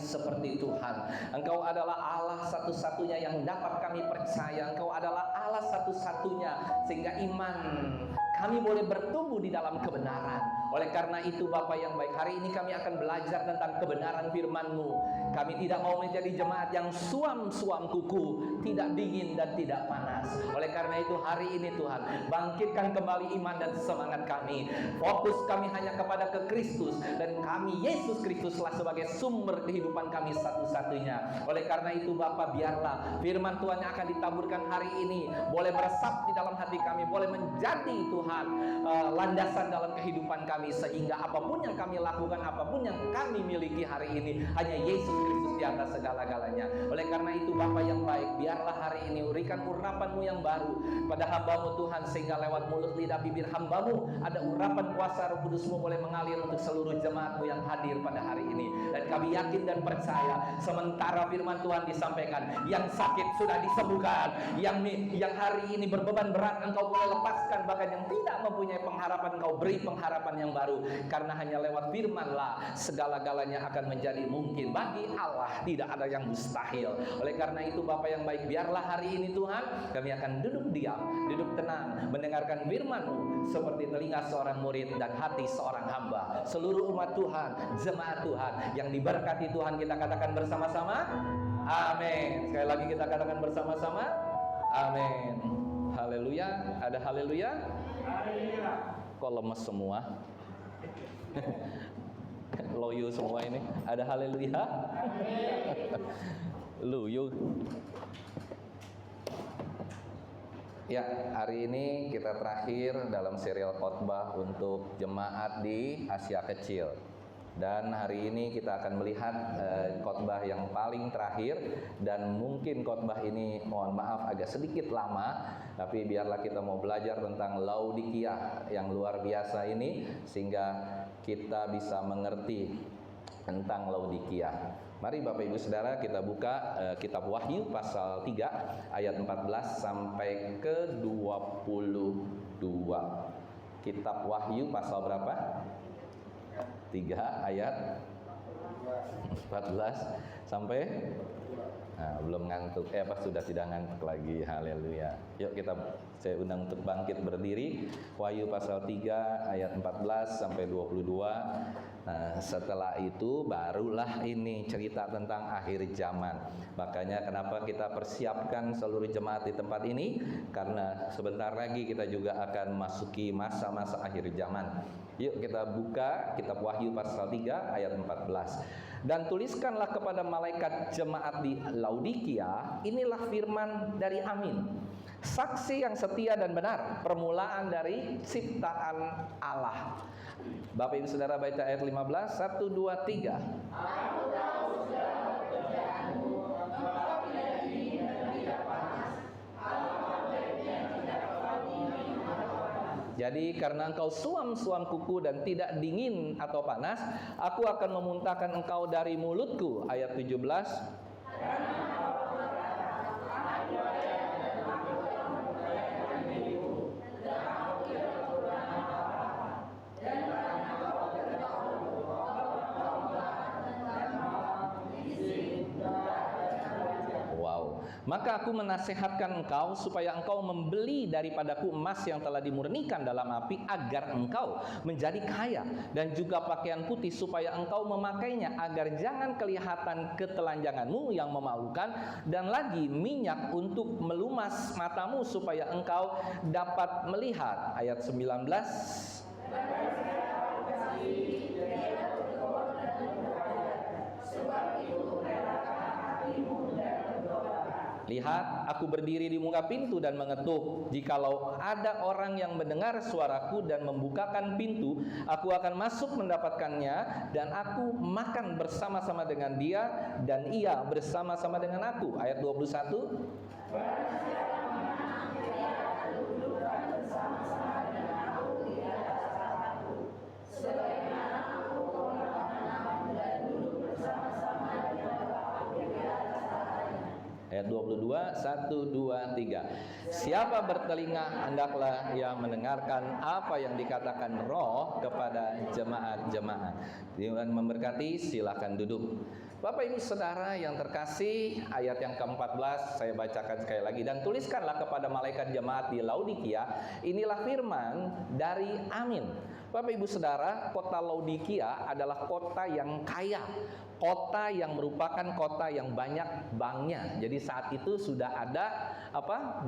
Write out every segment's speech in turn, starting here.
seperti Tuhan. Engkau adalah Allah satu-satunya yang dapat kami percaya. Engkau adalah Allah satu-satunya sehingga iman kami boleh bertumbuh di dalam kebenaran. Oleh karena itu Bapa yang baik, hari ini kami akan belajar tentang kebenaran firman-Mu. Kami tidak mau menjadi jemaat yang suam-suam kuku, tidak dingin dan tidak panas. Oleh karena itu hari ini Tuhan, bangkitkan kembali iman dan semangat kami. Fokus kami hanya kepada ke Kristus, dan kami Yesus Kristuslah sebagai sumber kehidupan kami satu-satunya. Oleh karena itu Bapa, biarlah firman Tuhan yang akan ditaburkan hari ini boleh meresap di dalam hati kami, boleh menjadi Tuhan landasan dalam kehidupan kami, sehingga apapun yang kami lakukan, apapun yang kami miliki hari ini, hanya Yesus Kristus di atas segala-galanya. Oleh karena itu Bapa yang baik, biarlah hari ini berikan urapan-Mu yang baru pada hamba-Mu Tuhan, sehingga lewat mulut lidah bibir hamba-Mu ada urapan kuasa Roh Kudus-Mu boleh mengalir untuk seluruh jemaat-Mu yang hadir pada hari ini. Dan kami yakin dan percaya, sementara firman Tuhan disampaikan, yang sakit sudah disembuhkan, yang hari ini berbeban berat Engkau boleh lepaskan, bahkan yang tidak mempunyai pengharapan Engkau beri pengharapan yang baru, karena hanya lewat firman-Lah segala-galanya akan menjadi mungkin. Bagi Allah tidak ada yang mustahil. Oleh karena itu Bapa yang baik, biarlah hari ini Tuhan kami akan duduk diam, duduk tenang, mendengarkan firman-Mu seperti telinga seorang murid dan hati seorang hamba. Seluruh umat Tuhan, jemaat Tuhan yang diberkati Tuhan, kita katakan bersama-sama amin. Sekali lagi kita katakan bersama-sama amin. Haleluya. Ada haleluya? Haleluya. Kok lemes semua? Loyo semua ini. Ada haleluya? Luyu. Ya, hari ini kita terakhir dalam serial khotbah untuk jemaat di Asia Kecil. Dan hari ini kita akan melihat khotbah yang paling terakhir, dan mungkin khotbah ini mohon maaf agak sedikit lama, tapi biarlah kita mau belajar tentang Laodikia yang luar biasa ini, sehingga kita bisa mengerti tentang Laodikia. Mari Bapak Ibu Saudara kita buka kitab Wahyu pasal 3 ayat 14 sampai ke 22. Kitab Wahyu pasal berapa? 3 ayat 14 sampai belum ngantuk, sudah tidak ngantuk lagi. Haleluya. Yuk saya undang untuk bangkit berdiri. Wahyu pasal 3 ayat 14 sampai 22. Setelah itu barulah ini cerita tentang akhir zaman. Makanya kenapa kita persiapkan seluruh jemaat di tempat ini, karena sebentar lagi kita juga akan masuki masa-masa akhir zaman. Yuk kita buka kitab Wahyu pasal 3 ayat 14. Dan tuliskanlah kepada malaikat jemaat di Laodikia, inilah firman dari Amin, saksi yang setia dan benar, permulaan dari ciptaan Allah. Bapak Ibu Saudara baca ayat 15, 1, 2, 3. Aku tahu segala pekerjaanmu, engkau tidak dingin dan tidak panas. Jadi karena engkau suam-suam kuku dan tidak dingin atau panas, aku akan memuntahkan engkau dari mulutku. Ayat 17. Maka aku menasihatkan engkau supaya engkau membeli daripadaku emas yang telah dimurnikan dalam api, agar engkau menjadi kaya, dan juga pakaian putih supaya engkau memakainya, agar jangan kelihatan ketelanjanganmu yang memalukan, dan lagi minyak untuk melumas matamu supaya engkau dapat melihat. Ayat 19. Lihat, aku berdiri di muka pintu dan mengetuk. Jikalau ada orang yang mendengar suaraku dan membukakan pintu, aku akan masuk mendapatkannya, dan aku makan bersama-sama dengan dia, dan ia bersama-sama dengan aku. Ayat 21. Ayat 22. 22, 1, 2, 3. Siapa bertelinga, hendaklah ia mendengarkan apa yang dikatakan Roh kepada jemaat-jemaat. Tuhan memberkati, silakan duduk. Bapak Ibu Saudara yang terkasih, ayat yang ke-14 saya bacakan sekali lagi. Dan tuliskanlah kepada malaikat jemaat di Laodikia, inilah firman dari Amin. Bapak Ibu Saudara, kota Laodikia adalah kota yang kaya, kota yang merupakan kota yang banyak banknya. Jadi saat itu sudah ada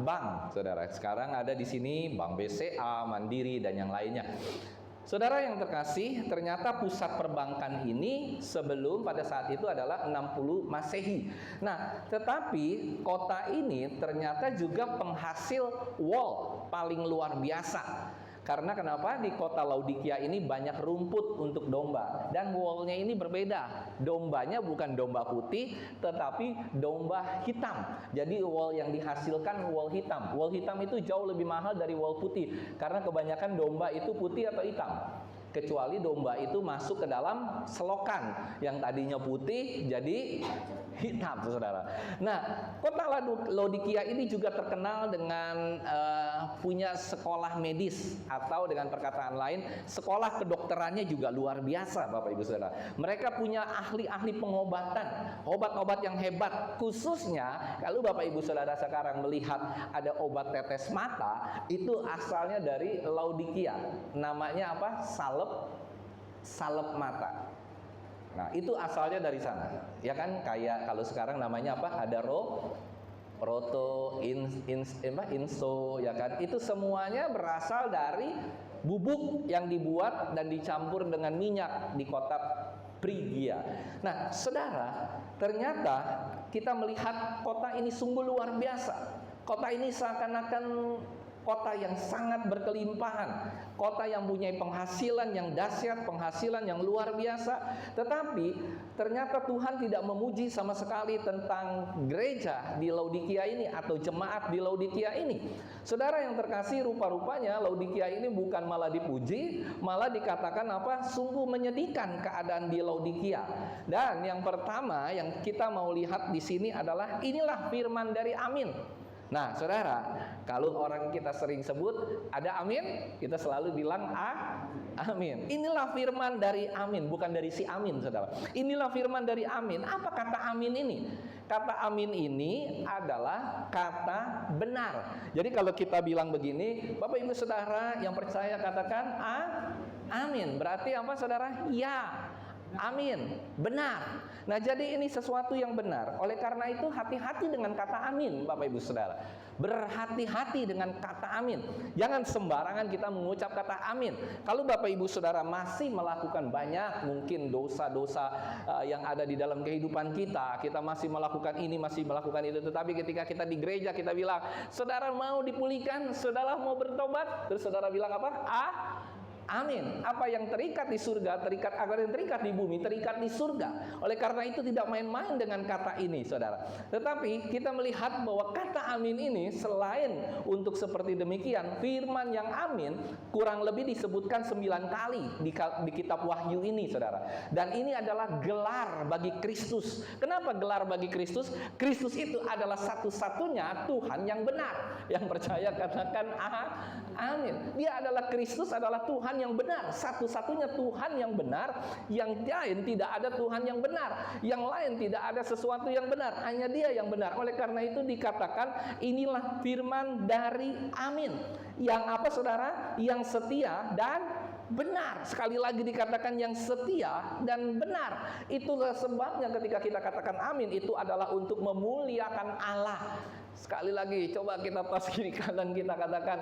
bank, Saudara. Sekarang ada di sini Bank BCA, Mandiri dan yang lainnya. Saudara yang terkasih, ternyata pusat perbankan ini sebelum pada saat itu adalah 60 Masehi. Nah, tetapi kota ini ternyata juga penghasil wool paling luar biasa. Karena kenapa? Di kota Laodikia ini banyak rumput untuk domba. Dan woolnya ini berbeda. Dombanya bukan domba putih, tetapi domba hitam. Jadi wool yang dihasilkan wool hitam. Wool hitam itu jauh lebih mahal dari wool putih. Karena kebanyakan domba itu putih atau hitam. Kecuali domba itu masuk ke dalam selokan. Yang tadinya putih jadi hitam, Saudara. Nah, kota Laodikia ini juga terkenal dengan punya sekolah medis, atau dengan perkataan lain, sekolah kedokterannya juga luar biasa, Bapak Ibu Saudara. Mereka punya ahli-ahli pengobatan, obat-obat yang hebat. Khususnya kalau Bapak Ibu Saudara sekarang melihat ada obat tetes mata, itu asalnya dari Laodikia. Namanya apa? Salep mata. Nah, itu asalnya dari sana. Ya kan, kayak kalau sekarang namanya apa? Ada Roto, Inso, ya kan? Itu semuanya berasal dari bubuk yang dibuat dan dicampur dengan minyak di kota Prigia. Nah, Saudara, ternyata kita melihat kota ini sungguh luar biasa. Kota ini seakan-akan kota yang sangat berkelimpahan, kota yang punya penghasilan yang dahsyat, penghasilan yang luar biasa. Tetapi ternyata Tuhan tidak memuji sama sekali tentang gereja di Laodikia ini atau jemaat di Laodikia ini. Saudara yang terkasih, rupa-rupanya Laodikia ini bukan malah dipuji, malah dikatakan sungguh menyedihkan keadaan di Laodikia. Dan yang pertama yang kita mau lihat di sini adalah inilah firman dari Amin. Nah, Saudara, kalau orang kita sering sebut ada amin, kita selalu bilang amin. Inilah firman dari Amin, bukan dari si Amin, Saudara. Inilah firman dari Amin. Apa kata amin ini? Kata amin ini adalah kata benar. Jadi kalau kita bilang begini, Bapak Ibu Saudara yang percaya katakan amin. Berarti apa, Saudara? Ya. Amin, benar. Nah, jadi ini sesuatu yang benar. Oleh karena itu hati-hati dengan kata amin, Bapak Ibu Saudara. Berhati-hati dengan kata amin. Jangan sembarangan kita mengucap kata amin. Kalau Bapak Ibu Saudara masih melakukan banyak mungkin dosa-dosa yang ada di dalam kehidupan kita, kita masih melakukan ini, masih melakukan itu, tetapi ketika kita di gereja kita bilang, "Saudara mau dipulihkan, saudara mau bertobat," terus saudara bilang apa? Amin. Apa yang terikat di surga, apa yang terikat di bumi, terikat di surga. Oleh karena itu tidak main-main dengan kata ini, Saudara. Tetapi kita melihat bahwa kata amin ini selain untuk seperti demikian, firman yang amin kurang lebih disebutkan 9 kali di kitab Wahyu ini, Saudara. Dan ini adalah gelar bagi Kristus. Kenapa gelar bagi Kristus? Kristus itu adalah satu-satunya Tuhan yang benar. Yang percaya katakan amin. Dia adalah Kristus, adalah Tuhan yang benar, satu-satunya Tuhan yang benar. Yang lain tidak ada Tuhan yang benar, yang lain tidak ada sesuatu yang benar, hanya Dia yang benar. Oleh karena itu dikatakan inilah firman dari Amin, yang apa, Saudara? Yang setia dan benar. Sekali lagi dikatakan yang setia dan benar. Itulah sebabnya ketika kita katakan amin, itu adalah untuk memuliakan Allah. Sekali lagi, coba kita tos kiri kanan, kita katakan,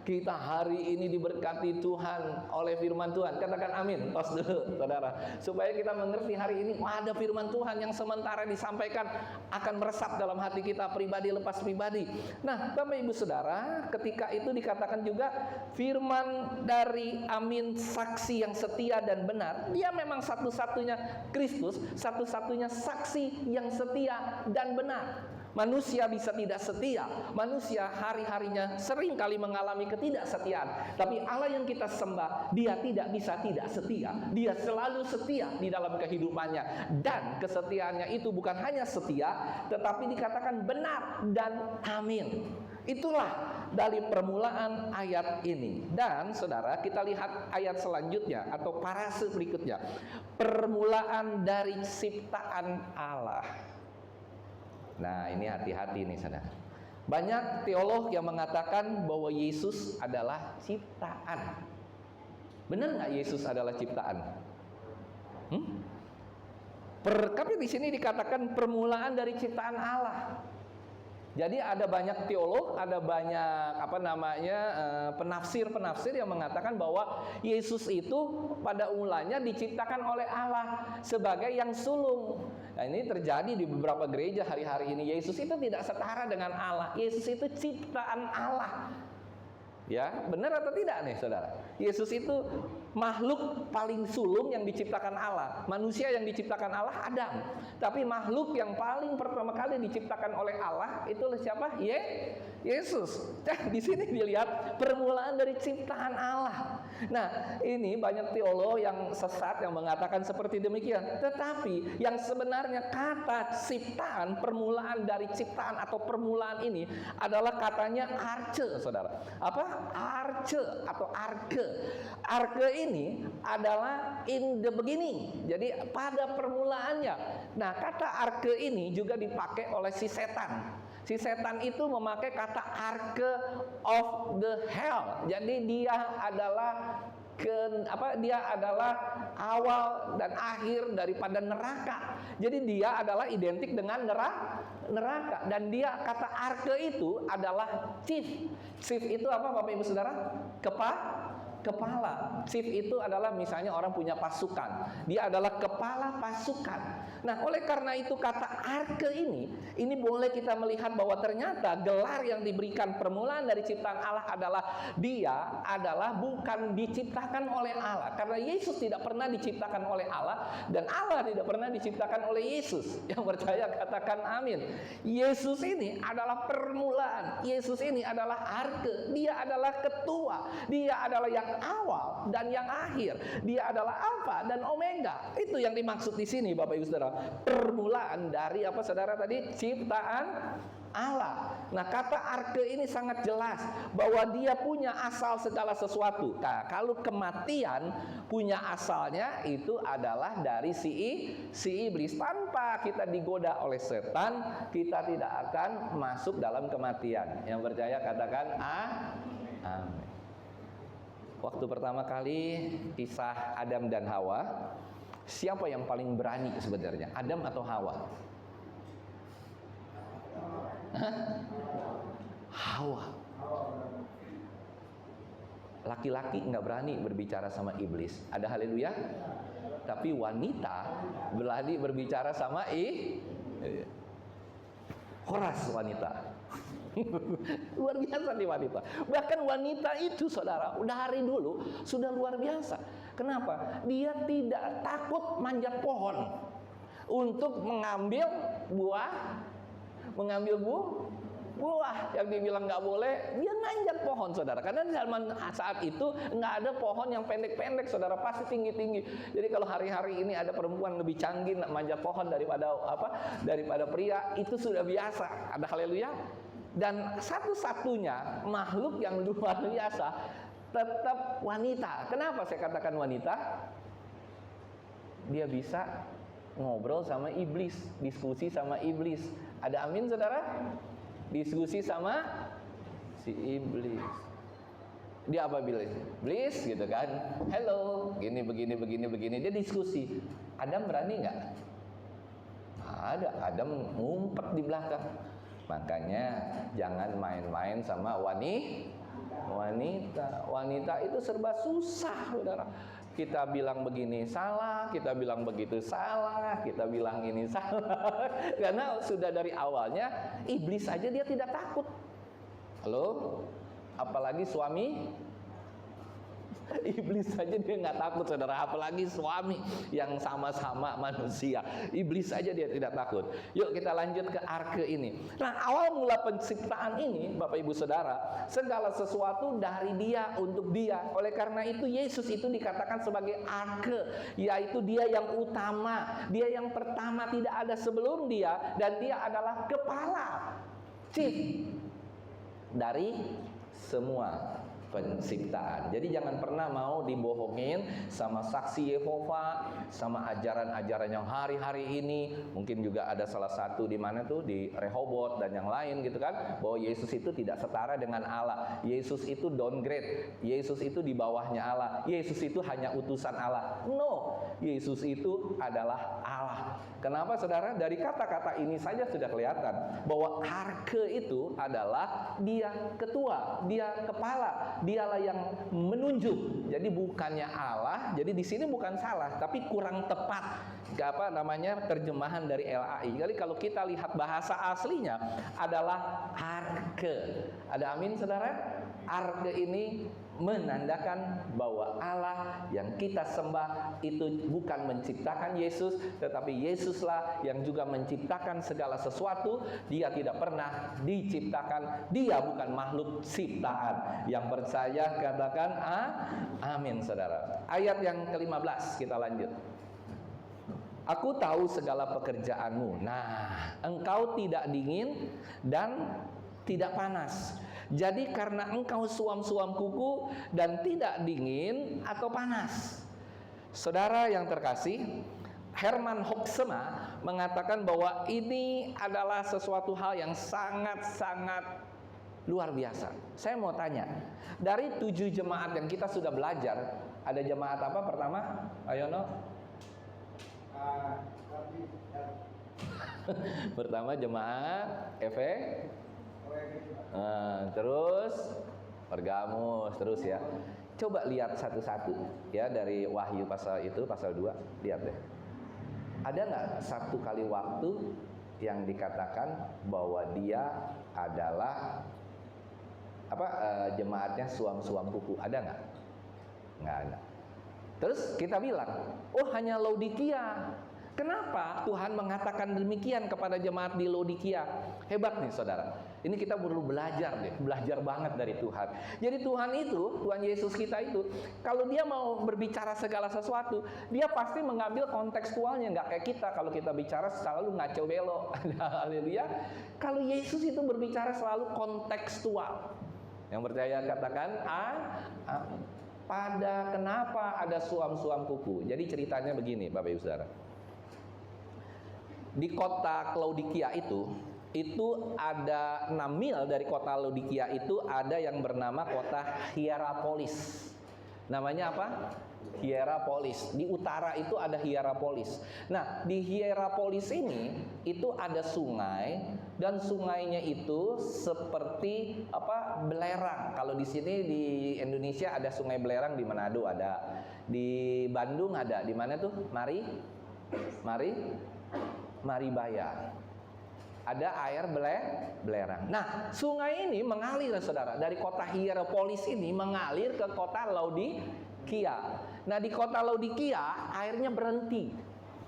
kita hari ini diberkati Tuhan oleh firman Tuhan. Katakan amin, tos dulu, Saudara. Supaya kita mengerti hari ini, ada firman Tuhan yang sementara disampaikan akan meresap dalam hati kita pribadi lepas pribadi. Nah, Bapak Ibu Saudara, ketika itu dikatakan juga firman dari Amin, saksi yang setia dan benar. Dia memang satu-satunya Kristus, satu-satunya saksi yang setia dan benar. Manusia bisa tidak setia. Manusia hari-harinya sering kali mengalami ketidaksetiaan. Tapi Allah yang kita sembah, Dia tidak bisa tidak setia. Dia selalu setia di dalam kehidupannya. Dan kesetiaannya itu bukan hanya setia, tetapi dikatakan benar dan amin. Itulah dari permulaan ayat ini. Dan saudara, kita lihat ayat selanjutnya atau parase berikutnya. Permulaan dari ciptaan Allah. Nah, ini hati-hati nih saudara. Banyak teolog yang mengatakan bahwa Yesus adalah ciptaan. Benar nggak Yesus adalah ciptaan? Tapi di sini dikatakan permulaan dari ciptaan Allah. Jadi ada banyak teolog, ada banyak penafsir-penafsir yang mengatakan bahwa Yesus itu pada mulanya diciptakan oleh Allah sebagai yang sulung. Nah, ini terjadi di beberapa gereja hari-hari ini. Yesus itu tidak setara dengan Allah. Yesus itu ciptaan Allah. Ya, benar atau tidak nih saudara? Yesus itu makhluk paling sulung yang diciptakan Allah. Manusia yang diciptakan Allah Adam. Tapi makhluk yang paling pertama kali diciptakan oleh Allah itu siapa? Yesus. Nah, di sini dilihat permulaan dari ciptaan Allah. Nah, ini banyak teolog yang sesat yang mengatakan seperti demikian. Tetapi yang sebenarnya kata ciptaan, permulaan dari ciptaan atau permulaan ini adalah katanya arche, saudara. Apa? Arche atau arke. Arke ini adalah in the beginning. Jadi pada permulaannya. Nah, kata arke ini juga dipakai oleh si setan. Si setan itu memakai kata arke of the hell. Jadi dia adalah dia adalah awal dan akhir daripada neraka. Jadi dia adalah identik dengan neraka. Dan dia kata arke itu adalah chief. Chief itu apa Bapak Ibu Saudara? Kepala. Chief itu adalah misalnya orang punya pasukan. Dia adalah kepala pasukan. Nah, oleh karena itu kata arke ini boleh kita melihat bahwa ternyata gelar yang diberikan permulaan dari ciptaan Allah adalah dia adalah bukan diciptakan oleh Allah. Karena Yesus tidak pernah diciptakan oleh Allah dan Allah tidak pernah diciptakan oleh Yesus. Yang percaya katakan amin. Yesus ini adalah permulaan. Yesus ini adalah arke. Dia adalah ketua. Dia adalah yang awal dan yang akhir. Dia adalah alfa dan omega. Itu yang dimaksud di sini Bapak Ibu Saudara. Permulaan dari apa saudara tadi? Ciptaan Allah. Nah, kata arke ini sangat jelas bahwa dia punya asal segala sesuatu. Nah, kalau kematian punya asalnya itu adalah dari si iblis. Tanpa kita digoda oleh setan, kita tidak akan masuk dalam kematian. Yang percaya katakan amin. Waktu pertama kali kisah Adam dan Hawa, siapa yang paling berani sebenarnya? Adam atau Hawa? Hawa. Laki-laki nggak berani berbicara sama iblis. Ada haleluya. Tapi wanita berani berbicara sama Horas wanita. Luar biasa nih wanita. Bahkan wanita itu saudara, udah hari dulu sudah luar biasa. Kenapa? Dia tidak takut manjat pohon untuk mengambil buah yang dibilang nggak boleh. Dia manjat pohon saudara. Karena di zaman saat itu nggak ada pohon yang pendek-pendek saudara, pasti tinggi-tinggi. Jadi kalau hari-hari ini ada perempuan lebih canggih manjat pohon daripada pria, itu sudah biasa. Ada haleluya. Dan satu-satunya makhluk yang luar biasa tetap wanita. Kenapa saya katakan wanita? Dia bisa ngobrol sama iblis, diskusi sama iblis. Ada amin saudara? Diskusi sama si iblis. Dia apa bilang? Iblis gitu kan. Hello, begini. Dia diskusi. Adam berani nggak? Ada. Adam ngumpet di belakang. Makanya jangan main-main sama wanita. Wanita itu serba susah, saudara. Kita bilang begini salah, kita bilang begitu salah, kita bilang ini salah. Karena sudah dari awalnya iblis aja dia tidak takut. Halo? Apalagi suami Iblis saja dia nggak takut, saudara, apalagi suami yang sama-sama manusia. Iblis saja dia tidak takut. Yuk kita lanjut ke arke ini. Nah, awal mula penciptaan ini, Bapak Ibu Saudara, segala sesuatu dari Dia, untuk Dia. Oleh karena itu Yesus itu dikatakan sebagai arke, yaitu Dia yang utama, Dia yang pertama, tidak ada sebelum Dia, dan Dia adalah kepala, chief dari semua penciptaan. Jadi jangan pernah mau dibohongin sama saksi Yehova, sama ajaran-ajaran yang hari-hari ini. Mungkin juga ada salah satu di mana tuh, di Rehoboth dan yang lain gitu kan, bahwa Yesus itu tidak setara dengan Allah. Yesus itu downgrade. Yesus itu di bawahnya Allah. Yesus itu hanya utusan Allah. No, Yesus itu adalah Allah. Kenapa, saudara? Dari kata-kata ini saja sudah kelihatan bahwa arke itu adalah Dia ketua, Dia kepala, Dialah yang menunjuk. Jadi bukannya Allah. Jadi di sini bukan salah, tapi kurang tepat terjemahan dari LAI. Jadi kalau kita lihat bahasa aslinya adalah arke. Ada amin, saudara? Arke ini menandakan bahwa Allah yang kita sembah itu bukan menciptakan Yesus, tetapi Yesuslah yang juga menciptakan segala sesuatu. Dia tidak pernah diciptakan. Dia bukan makhluk ciptaan. Yang percaya katakan amin, saudara. Ayat yang ke-15 kita lanjut. Aku tahu segala pekerjaanmu. Nah, engkau tidak dingin dan tidak panas. Jadi karena engkau suam-suam kuku dan tidak dingin atau panas. Saudara yang terkasih, Herman Hoeksema mengatakan bahwa ini adalah sesuatu hal yang sangat-sangat luar biasa. Saya mau tanya, dari 7 jemaat yang kita sudah belajar, ada jemaat apa pertama? Ayo no. Pertama jemaat terus Pergamus, terus ya. Coba lihat satu-satu ya, dari Wahyu pasal 2, lihat deh. Ada nggak satu kali waktu yang dikatakan bahwa dia adalah jemaatnya suam-suam kuku? Ada nggak? Nggak ada. Terus kita bilang, oh hanya Laodikia. Kenapa Tuhan mengatakan demikian kepada jemaat di Laodikia? Hebat nih, saudara. Ini kita perlu belajar banget dari Tuhan. Jadi Tuhan Yesus kita itu, kalau Dia mau berbicara segala sesuatu, Dia pasti mengambil kontekstualnya. Nggak kayak kita, kalau kita bicara selalu ngaco belok. Haleluya. Kalau Yesus itu berbicara selalu kontekstual. Yang percaya katakan kenapa ada suam-suam kuku. Jadi ceritanya begini, Bapak Ibu Saudara. Di kota Laodikia itu ada 6 mil dari kota Laodikia itu ada yang bernama kota Hierapolis. Namanya apa? Hierapolis. Di utara itu ada Hierapolis. Nah, di Hierapolis ini itu ada sungai, dan sungainya itu seperti belerang. Kalau di sini di Indonesia ada Sungai Belerang, di Manado ada, di Bandung ada, di mana tuh? Maribaya. Ada air belerang. Nah, sungai ini mengalir, saudara, dari kota Hierapolis ini mengalir ke kota Laodikia. Nah, di kota Laodikia airnya berhenti.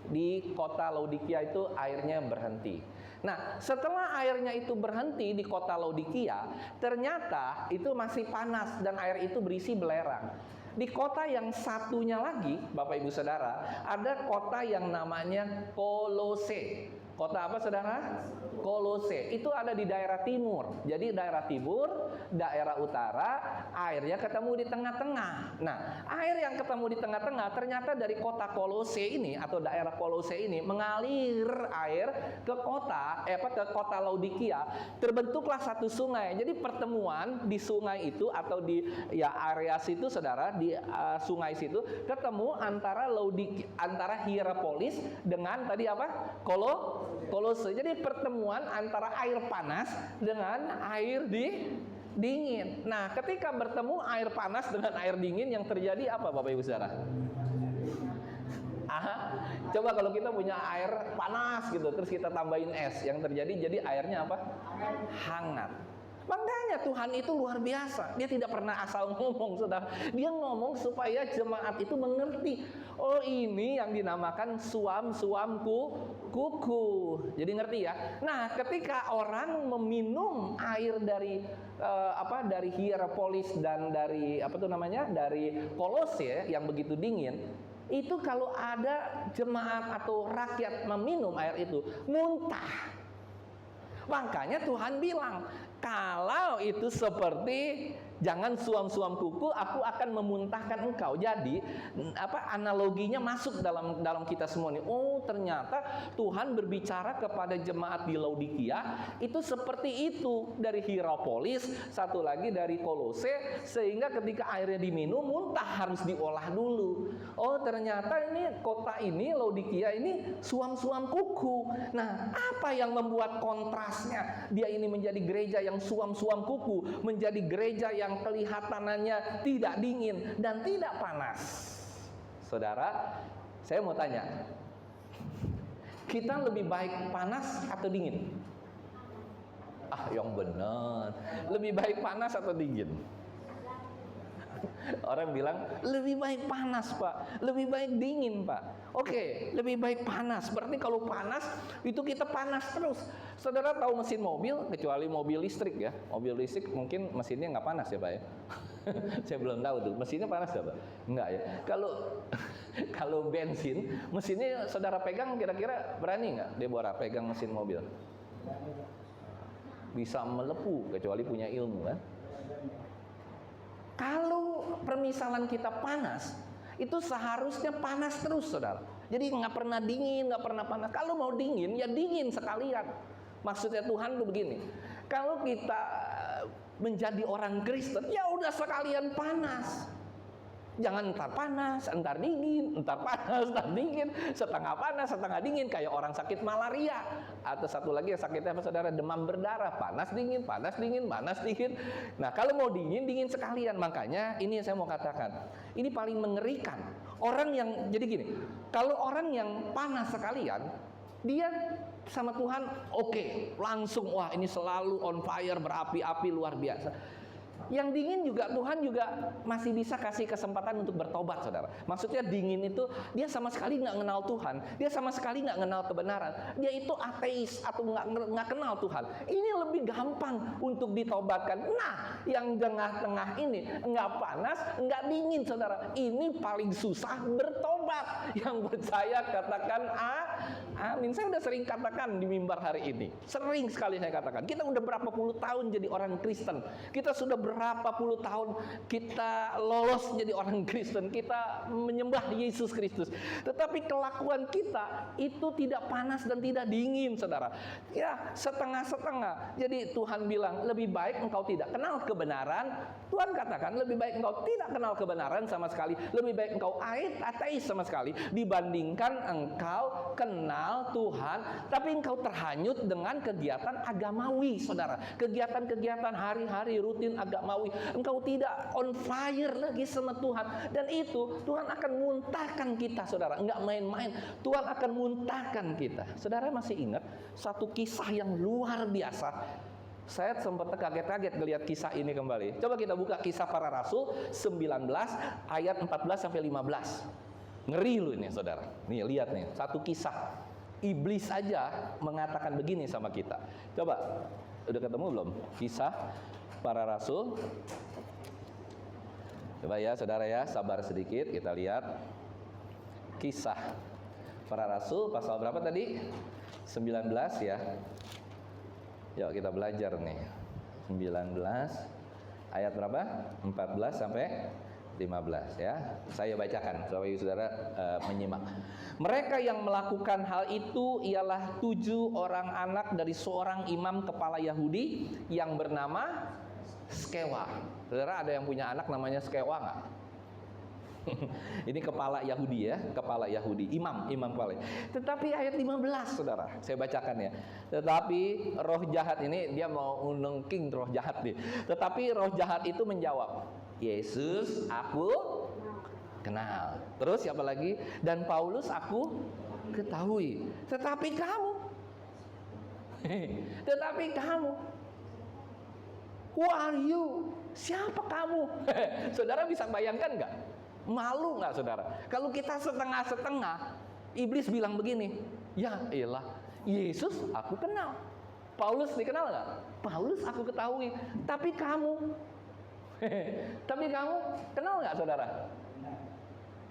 Di kota Laodikia itu airnya berhenti. Nah, setelah airnya itu berhenti di kota Laodikia, ternyata itu masih panas dan air itu berisi belerang. Di kota yang satunya lagi, Bapak Ibu Saudara, ada kota yang namanya Kolose. Kota apa, saudara? Kolose. Itu ada di daerah timur. Jadi daerah timur, daerah utara, airnya ketemu di tengah-tengah. Nah, air yang ketemu di tengah-tengah ternyata dari kota Kolose ini atau daerah Kolose ini mengalir air ke kota Laodikia. Terbentuklah satu sungai. Jadi pertemuan di sungai itu atau di area situ, saudara, di sungai situ ketemu antara Hierapolis dengan tadi Kolose. Jadi pertemuan antara air panas dengan air dingin. Nah, ketika bertemu air panas dengan air dingin, yang terjadi apa, Bapak Ibu Saudara? Coba kalau kita punya air panas gitu, terus kita tambahin es, yang terjadi jadi airnya apa? Hangat. Makanya Makanya Tuhan itu luar biasa. Dia tidak pernah asal ngomong, saudara. Dia ngomong supaya jemaat itu mengerti. Oh, ini yang dinamakan suam-suam kuku. Jadi ngerti ya. Nah, ketika orang meminum air dari dari Hierapolis dan dari dari Kolose yang begitu dingin, itu kalau ada jemaat atau rakyat meminum air itu muntah. Makanya Tuhan bilang, kalau itu seperti jangan suam-suam kuku, aku akan memuntahkan engkau. Jadi analoginya masuk dalam kita semua nih. Oh, ternyata Tuhan berbicara kepada jemaat di Laodikia itu seperti itu, dari Hierapolis, satu lagi dari Kolose, sehingga ketika airnya diminum muntah harus diolah dulu. Oh, ternyata ini kota ini, Laodikia ini suam-suam kuku. Nah, apa yang membuat kontrasnya? Dia ini menjadi gereja yang suam-suam kuku, menjadi gereja yang kelihatannya tidak dingin dan tidak panas. Saudara, saya mau tanya, kita lebih baik panas atau dingin? Yang benar, lebih baik panas atau dingin? Orang bilang lebih baik panas, Pak. Lebih baik dingin, Pak. Oke, lebih baik panas. Berarti kalau panas itu kita panas terus. Saudara tahu mesin mobil, kecuali mobil listrik ya. Mobil listrik mungkin mesinnya nggak panas ya, Pak ya. Saya belum tahu tuh. Mesinnya panas nggak, Pak? Nggak ya. Kalau bensin, mesinnya saudara pegang kira-kira berani nggak Deborah pegang mesin mobil? Bisa melepuh kecuali punya ilmu kan. Kalau permisalan kita panas, itu seharusnya panas terus, saudara. Jadi nggak pernah dingin, nggak pernah panas. Kalau mau dingin, ya dingin sekalian. Maksudnya Tuhan tuh begini. Kalau kita menjadi orang Kristen, ya udah sekalian panas. Jangan entar panas, entar dingin, entar panas, entar dingin, setengah panas, setengah dingin, kayak orang sakit malaria. Atau satu lagi yang sakitnya apa, saudara? Demam berdarah, panas dingin, panas dingin, panas dingin. Nah, kalau mau dingin, dingin sekalian. Makanya ini yang saya mau katakan, ini paling mengerikan. Orang yang, jadi gini, kalau orang yang panas sekalian, dia sama Tuhan oke, langsung wah ini selalu on fire, berapi-api luar biasa. Yang dingin juga Tuhan juga masih bisa kasih kesempatan untuk bertobat, saudara. Maksudnya dingin itu dia sama sekali nggak kenal Tuhan, dia sama sekali nggak kenal kebenaran, dia itu ateis atau nggak kenal Tuhan. Ini lebih gampang untuk ditobatkan. Nah, yang tengah-tengah ini nggak panas, nggak dingin, saudara. Ini paling susah bertobat. Yang percaya katakan amin. Saya udah sering katakan di mimbar hari ini, sering sekali saya katakan. Kita udah berapa puluh tahun jadi orang Kristen, kita sudah berapa puluh tahun kita lolos jadi orang Kristen, kita menyembah Yesus Kristus, tetapi kelakuan kita itu tidak panas dan tidak dingin, saudara. Ya, setengah-setengah. Jadi Tuhan bilang lebih baik engkau tidak kenal kebenaran. Tuhan katakan lebih baik engkau tidak kenal kebenaran sama sekali, lebih baik engkau ateis sama sekali, dibandingkan engkau kenal Tuhan tapi engkau terhanyut dengan kegiatan agamawi, saudara. Kegiatan-kegiatan hari-hari rutin agamawi, engkau tidak on fire lagi sama Tuhan. Dan itu Tuhan akan muntahkan kita, saudara. Enggak main-main, Tuhan akan muntahkan kita. Saudara masih ingat satu kisah yang luar biasa? Saya sempat kaget-kaget melihat kisah ini kembali. Coba kita buka Kisah Para Rasul 19 ayat 14 sampai 15. Ngeri lu ini, saudara. Nih lihat nih, satu kisah. Iblis aja mengatakan begini sama kita. Coba, udah ketemu belum? Kisah Para Rasul. Coba ya, saudara ya, sabar sedikit, kita lihat. Kisah Para Rasul pasal berapa tadi? 19 ya. Yuk kita belajar nih. 19 ayat berapa? 14 sampai 15 ya. Saya bacakan supaya saudara menyimak. Mereka yang melakukan hal itu ialah 7 orang anak dari seorang imam kepala Yahudi yang bernama Skewa. Saudara ada yang punya anak namanya Skewa nggak? Ini kepala Yahudi ya, kepala Yahudi, imam kepala. Tetapi ayat 15, saudara, saya bacakan ya. Tetapi roh jahat ini, dia mau nengking roh jahat nih. Tetapi roh jahat itu menjawab, Yesus aku kenal. Terus siapa lagi? Dan Paulus aku ketahui. Tetapi kamu Who are you? Siapa kamu? Saudara bisa bayangkan nggak? Malu nggak saudara? Kalau kita setengah-setengah, iblis bilang begini, ya elah, Yesus aku kenal. Paulus dikenal nggak? Paulus aku ketahui. Tapi kamu, tapi kamu kenal nggak saudara?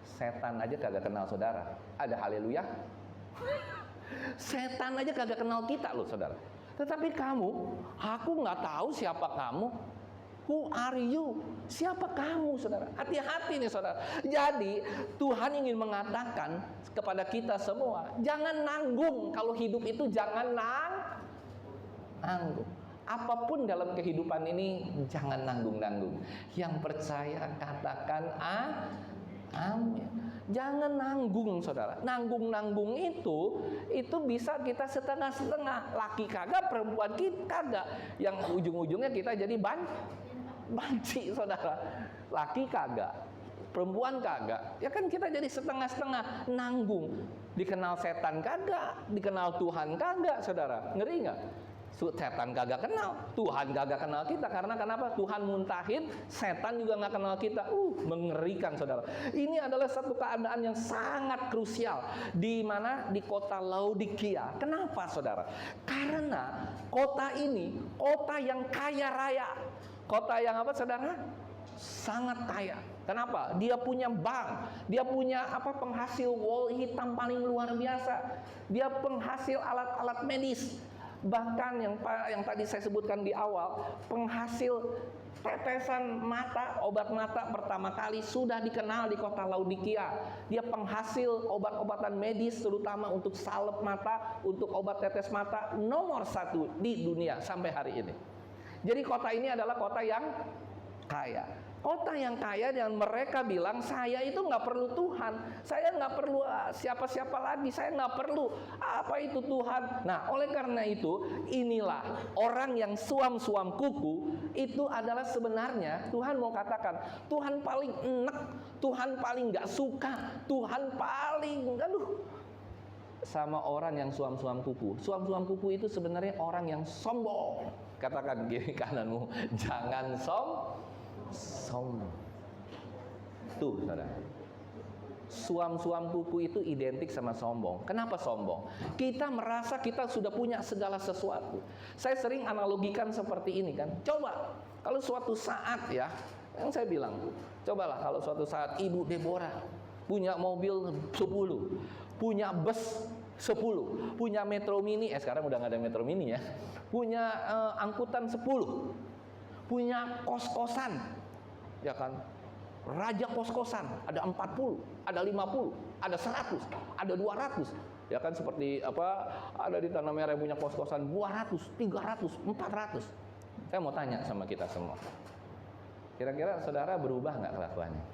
Setan aja kagak kenal saudara. Ada haleluya? Setan aja kagak kenal kita loh saudara. Tetapi kamu, aku nggak tahu siapa kamu. Who are you? Siapa kamu saudara? Hati-hati nih saudara. Jadi Tuhan ingin mengatakan kepada kita semua, jangan nanggung. Kalau hidup itu jangan nanggung. Apapun dalam kehidupan ini jangan nanggung-nanggung. Yang percaya katakan amin. Jangan nanggung saudara. Nanggung-nanggung itu bisa kita setengah-setengah. Laki kagak, perempuan kita kagak. Yang ujung-ujungnya kita jadi banci saudara. Laki kagak, perempuan kagak. Ya kan kita jadi setengah-setengah, nanggung. Dikenal setan kagak, dikenal Tuhan kagak saudara. Ngeri nggak? Setan kagak kenal, Tuhan kagak kenal kita. Karena kenapa? Tuhan muntahin, setan juga nggak kenal kita. Mengerikan saudara. Ini adalah satu keadaan yang sangat krusial. Di mana? Di kota Laodikia. Kenapa saudara? Karena kota ini kota yang kaya raya. Kota yang apa saudara? Sangat kaya. Kenapa? Dia punya bank, dia punya penghasil wol hitam paling luar biasa. Dia penghasil alat-alat medis. Bahkan yang tadi saya sebutkan di awal, penghasil tetesan mata, obat mata pertama kali sudah dikenal di kota Laodikia. Dia penghasil obat-obatan medis terutama untuk salep mata, untuk obat tetes mata nomor 1 di dunia sampai hari ini. Jadi kota ini adalah kota yang kaya. Kota yang kaya dan mereka bilang, saya itu nggak perlu Tuhan, saya nggak perlu siapa-siapa lagi, saya nggak perlu apa itu Tuhan. Nah, oleh karena itu, inilah orang yang suam-suam kuku itu adalah sebenarnya Tuhan mau katakan, Tuhan paling enek, Tuhan paling nggak suka, Tuhan paling, sama orang yang suam-suam kuku. Suam-suam kuku itu sebenarnya orang yang sombong. Katakan kiri kananmu, jangan sombong. Tuh saudara, suam-suam kuku itu identik sama sombong. Kenapa sombong? Kita merasa kita sudah punya segala sesuatu. Saya sering analogikan seperti ini kan. Coba kalau suatu saat ya, yang saya bilang, cobalah kalau suatu saat Ibu Deborah punya mobil 10, punya bus 10, punya Metro Mini, sekarang udah nggak ada Metro Mini ya, punya angkutan 10, punya kos-kosan, ya kan, raja kos-kosan, ada 40, ada 50, ada 100, ada 200, ya kan, seperti ada di Tanah Merah punya kos-kosan 200, 300, 400. Saya mau tanya sama kita semua, kira-kira saudara berubah nggak kelakuannya?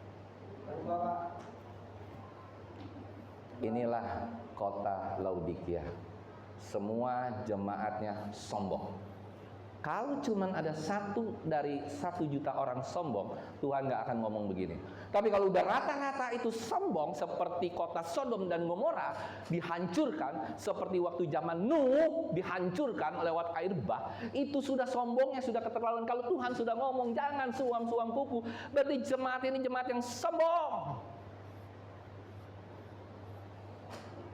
Inilah kota Laodikia. Semua jemaatnya sombong. Kalau cuma ada 1 dari 1 juta orang sombong, Tuhan nggak akan ngomong begini. Tapi kalau udah rata-rata itu sombong, seperti kota Sodom dan Gomora dihancurkan, seperti waktu zaman Nuh dihancurkan lewat air bah, itu sudah sombongnya, sudah keterlaluan. Kalau Tuhan sudah ngomong jangan suam-suam kuku, berarti jemaat ini jemaat yang sombong.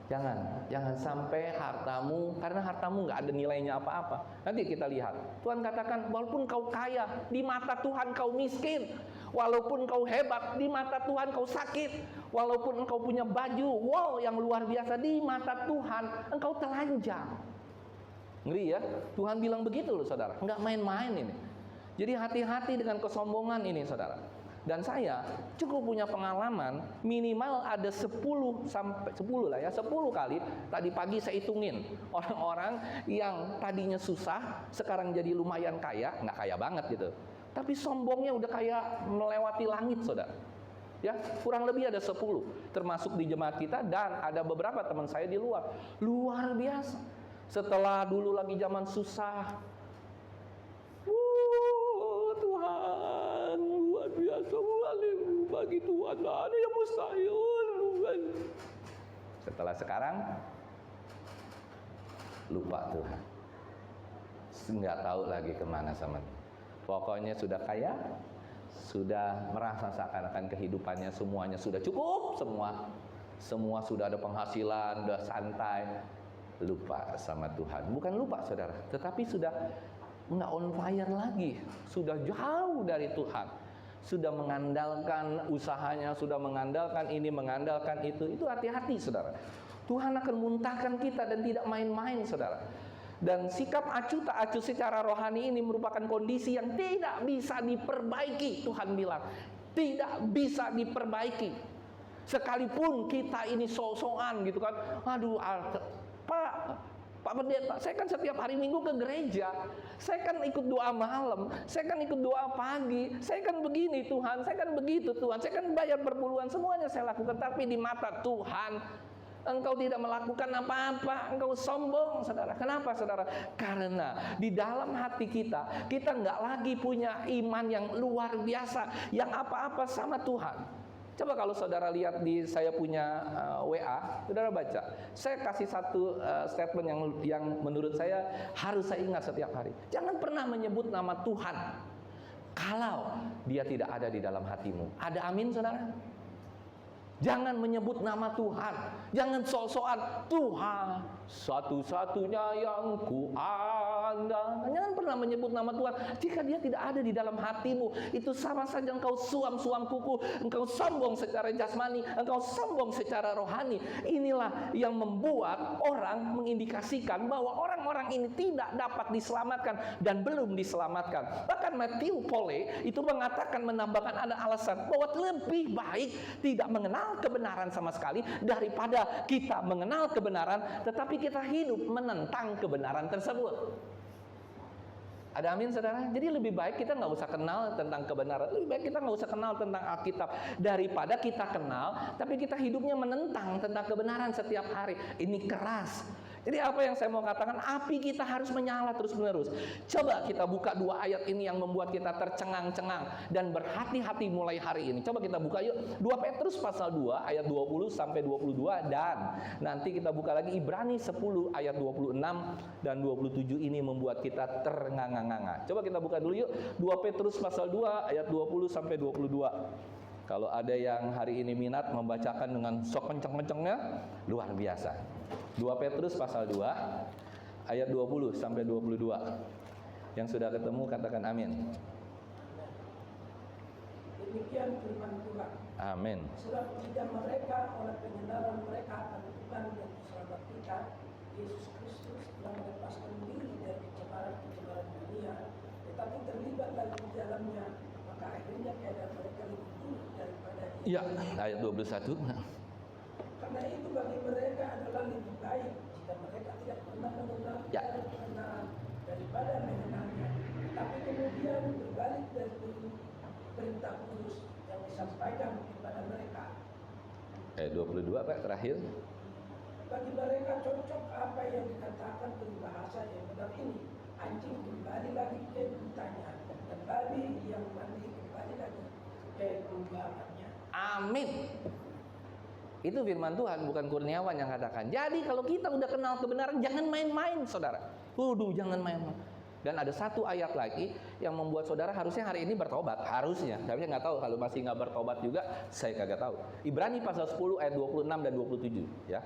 Jangan sampai hartamu, karena hartamu nggak ada nilainya apa-apa. Nanti kita lihat, Tuhan katakan, walaupun kau kaya, di mata Tuhan kau miskin. Walaupun kau hebat, di mata Tuhan kau sakit. Walaupun engkau punya baju yang luar biasa, di mata Tuhan engkau telanjang. Ngeri ya, Tuhan bilang begitu loh saudara, nggak main-main ini. Jadi hati-hati dengan kesombongan ini saudara. Dan saya cukup punya pengalaman, minimal ada 10 lah ya, 10 kali tadi pagi saya hitungin orang-orang yang tadinya susah sekarang jadi lumayan kaya, nggak kaya banget gitu, tapi sombongnya udah kayak melewati langit saudara. Ya, kurang lebih ada 10, termasuk di jemaat kita dan ada beberapa teman saya di luar. Luar biasa. Setelah dulu lagi zaman susah, Tuhan luar biasa, bagi Tuhan nggak ada yang mustahil. Setelah sekarang lupa Tuhan, nggak tahu lagi kemana sama dia. Pokoknya sudah kaya, sudah merasa seakan-akan kehidupannya semuanya sudah cukup, semua sudah ada penghasilan, sudah santai, lupa sama Tuhan. Bukan lupa saudara, tetapi sudah nggak on fire lagi, sudah jauh dari Tuhan, sudah mengandalkan usahanya, sudah mengandalkan ini, mengandalkan itu hati-hati saudara. Tuhan akan muntahkan kita dan tidak main-main saudara. Dan sikap acuh tak acuh secara rohani ini merupakan kondisi yang tidak bisa diperbaiki. Tuhan bilang tidak bisa diperbaiki. Sekalipun kita ini sok-sokan gitu kan, aduh Pak Pendeta, saya kan setiap hari Minggu ke gereja, saya kan ikut doa malam, saya kan ikut doa pagi, saya kan begini Tuhan, saya kan begitu Tuhan, saya kan bayar perpuluhan, semuanya saya lakukan. Tapi di mata Tuhan, engkau tidak melakukan apa-apa, engkau sombong saudara. Kenapa saudara? Karena di dalam hati kita nggak lagi punya iman yang luar biasa, yang apa-apa sama Tuhan. Coba kalau saudara lihat di saya punya WA, saudara baca. Saya kasih satu statement yang menurut saya harus saya ingat setiap hari. Jangan pernah menyebut nama Tuhan kalau dia tidak ada di dalam hatimu. Ada amin saudara? Jangan menyebut nama Tuhan. Jangan sok-sokan Tuhan satu-satunya yang kuandalkan. Jangan pernah menyebut nama Tuhan jika dia tidak ada di dalam hatimu. Itu sama saja engkau suam-suam kuku, engkau sombong secara jasmani, engkau sombong secara rohani. Inilah yang membuat orang mengindikasikan bahwa orang-orang ini tidak dapat diselamatkan dan belum diselamatkan. Bahkan Matthew Pole itu mengatakan, menambahkan ada alasan bahwa lebih baik tidak mengenal kebenaran sama sekali daripada kita mengenal kebenaran tetapi kita hidup menentang kebenaran tersebut. Ada amin saudara? Jadi lebih baik kita nggak usah kenal tentang kebenaran, lebih baik kita nggak usah kenal tentang Alkitab daripada kita kenal tapi kita hidupnya menentang tentang kebenaran setiap hari. Ini keras. Jadi apa yang saya mau katakan, api kita harus menyala terus-menerus. Coba kita buka dua ayat ini yang membuat kita tercengang-cengang dan berhati-hati mulai hari ini. Coba kita buka yuk, 2 Petrus pasal 2 ayat 20 sampai 22, dan nanti kita buka lagi Ibrani 10 ayat 26 dan 27. Ini membuat kita ternganga-nganga. Coba kita buka dulu yuk, 2 Petrus pasal 2 ayat 20 sampai 22. Kalau ada yang hari ini minat membacakan dengan sok kenceng-kencengnya, luar biasa. 2 Petrus pasal 2 ayat 20 sampai 22. Yang sudah ketemu katakan amin. Demikian firman Tuhan. Amin. Sebab tidak mereka oleh pengenalan mereka akan Tuhan dan Selamat kita Yesus Kristus telah melepaskan diri dari kecemaran-kecemaran dunia, tetapi terlibat lagi di dalamnya, maka akhirnya keadaan mereka lebih buruk daripada itu. Iya, ayat 21. Karena itu bagi mereka adalah lebih baik jika mereka tidak pernah mengenal kebenaran daripada mengenalnya, tapi kemudian berbalik dari perintah kudus yang disampaikan kepada mereka. Ayat 22 Pak, terakhir. Bagi mereka cocok apa yang dikatakan peribahasa yang benar ini. Anjing kembali lagi ke hutannya, dan babi yang mandi kembali lagi ke genggamannya. Amin. Itu firman Tuhan, bukan Kurniawan yang katakan. Jadi kalau kita udah kenal kebenaran, jangan main-main saudara. Jangan main-main. Dan ada satu ayat lagi yang membuat saudara harusnya hari ini bertobat. Harusnya, tapi saya nggak tahu kalau masih nggak bertobat juga, saya kagak tahu. Ibrani pasal 10 ayat 26 dan 27 ya.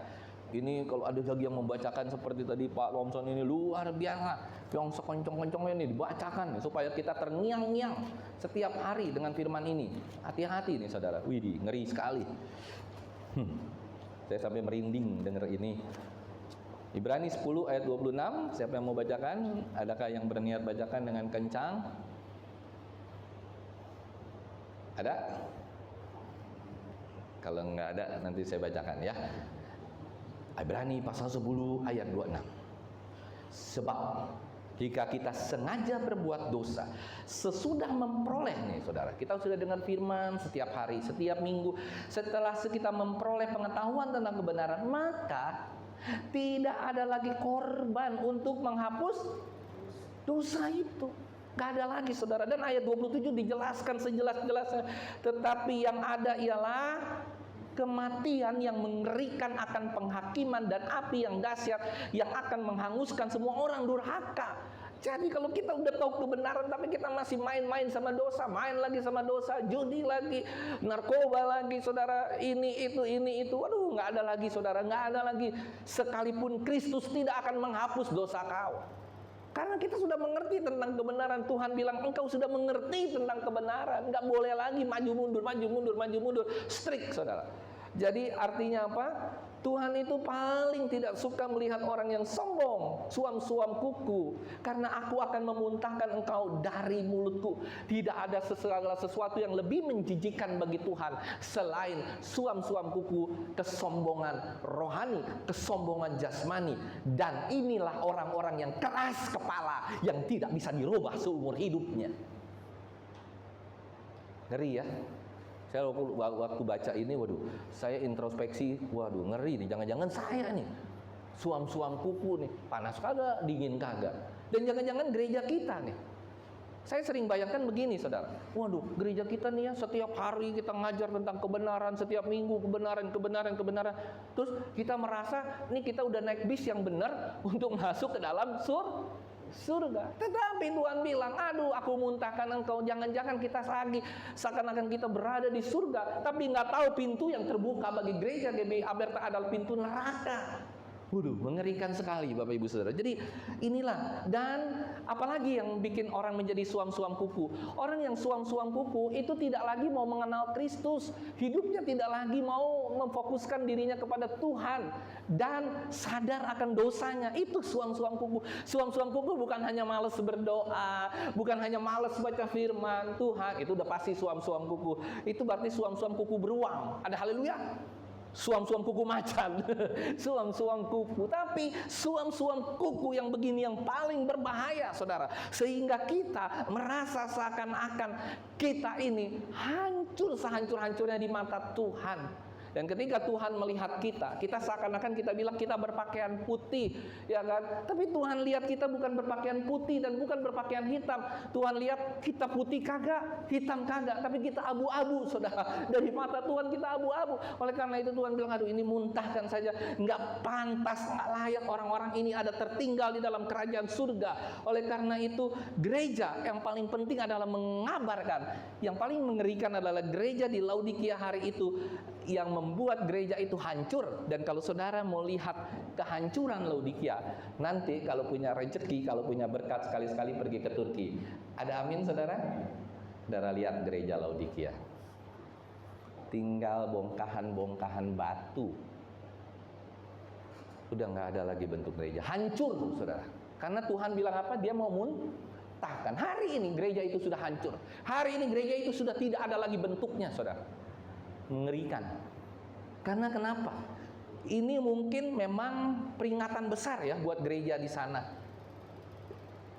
Ini kalau ada lagi yang membacakan seperti tadi Pak Lomson ini luar biasa. Yang sekencang-kencangnya ini dibacakan supaya kita terngiang-ngiang setiap hari dengan firman ini. Hati-hati nih saudara. Widih, ngeri sekali. Saya sampai merinding dengar ini. Ibrani 10 ayat 26. Siapa yang mau bacakan? Adakah yang berniat bacakan dengan kencang? Ada? Kalau nggak ada nanti saya bacakan ya. Ibrani pasal 10 ayat 26. Sebab jika kita sengaja berbuat dosa sesudah memperoleh nih saudara, kita sudah dengar firman setiap hari, setiap minggu, setelah kita memperoleh pengetahuan tentang kebenaran, maka tidak ada lagi korban untuk menghapus dosa itu. Gak ada lagi saudara. Dan ayat 27 dijelaskan sejelas-jelasnya. Tetapi yang ada ialah kematian yang mengerikan akan penghakiman dan api yang dahsyat yang akan menghanguskan semua orang durhaka. Jadi kalau kita udah tahu kebenaran tapi kita masih main-main sama dosa, main lagi sama dosa, judi lagi, narkoba lagi, saudara, ini itu, waduh, nggak ada lagi, saudara, nggak ada lagi. Sekalipun Kristus tidak akan menghapus dosa kau. Karena kita sudah mengerti tentang kebenaran. Tuhan bilang engkau sudah mengerti tentang kebenaran, nggak boleh lagi maju mundur, strict, saudara. Jadi artinya apa? Tuhan itu paling tidak suka melihat orang yang sombong, suam-suam kuku. Karena aku akan memuntahkan engkau dari mulutku. Tidak ada segala sesuatu yang lebih menjijikkan bagi Tuhan selain suam-suam kuku, kesombongan rohani, kesombongan jasmani. Dan inilah orang-orang yang keras kepala, yang tidak bisa dirubah seumur hidupnya. Ngeri ya. Saya waktu baca ini, waduh, saya introspeksi, waduh, ngeri nih, jangan-jangan saya nih suam-suam kuku nih, panas kagak, dingin kagak. Dan jangan-jangan gereja kita nih. Saya sering bayangkan begini, saudara. Waduh, gereja kita nih ya, setiap hari kita ngajar tentang kebenaran, setiap minggu kebenaran. Terus kita merasa, nih kita udah naik bis yang benar untuk masuk ke dalam surga. Tetapi Tuhan bilang, aduh, aku muntahkan engkau. Jangan-jangan kita lagi seakan-akan kita berada di surga, tapi nggak tahu pintu yang terbuka bagi gereja GBI Aberta adalah pintu neraka. Waduh, mengerikan sekali Bapak Ibu Saudara. Jadi inilah, dan apalagi yang bikin orang menjadi suam-suam kuku. Orang yang suam-suam kuku itu tidak lagi mau mengenal Kristus. Hidupnya tidak lagi mau memfokuskan dirinya kepada Tuhan dan sadar akan dosanya. Itu suam-suam kuku. Suam-suam kuku bukan hanya malas berdoa, bukan hanya malas baca firman Tuhan. Itu udah pasti suam-suam kuku. Itu berarti suam-suam kuku beruang. Ada haleluya. Suam-suam kuku macan, suam-suam kuku. Tapi suam-suam kuku yang begini yang paling berbahaya, saudara. Sehingga kita merasa seakan-akan kita ini hancur sehancur-hancurnya di mata Tuhan. Dan ketika Tuhan melihat kita seakan-akan kita bilang kita berpakaian putih, ya kan? Tapi Tuhan lihat kita bukan berpakaian putih dan bukan berpakaian hitam. Tuhan lihat kita putih kagak, hitam kagak, tapi kita abu-abu, saudara. Dari mata Tuhan kita abu-abu. Oleh karena itu Tuhan bilang, aduh, ini muntahkan saja, nggak pantas, nggak layak orang-orang ini ada tertinggal di dalam kerajaan surga. Oleh karena itu gereja yang paling penting adalah mengabarkan. Yang paling mengerikan adalah gereja di Laodikia hari itu yang membuat gereja itu hancur. Dan kalau saudara mau lihat kehancuran Laodikia, nanti kalau punya rezeki, kalau punya berkat, sekali-sekali pergi ke Turki. Ada amin, saudara? Saudara lihat gereja Laodikia, tinggal bongkahan-bongkahan batu. Udah nggak ada lagi bentuk gereja, hancur, saudara. Karena Tuhan bilang apa? Dia mau muntahkan. Hari ini gereja itu sudah hancur. Hari ini gereja itu sudah tidak ada lagi bentuknya, saudara. Mengerikan. Karena kenapa? Ini mungkin memang peringatan besar ya buat gereja di sana.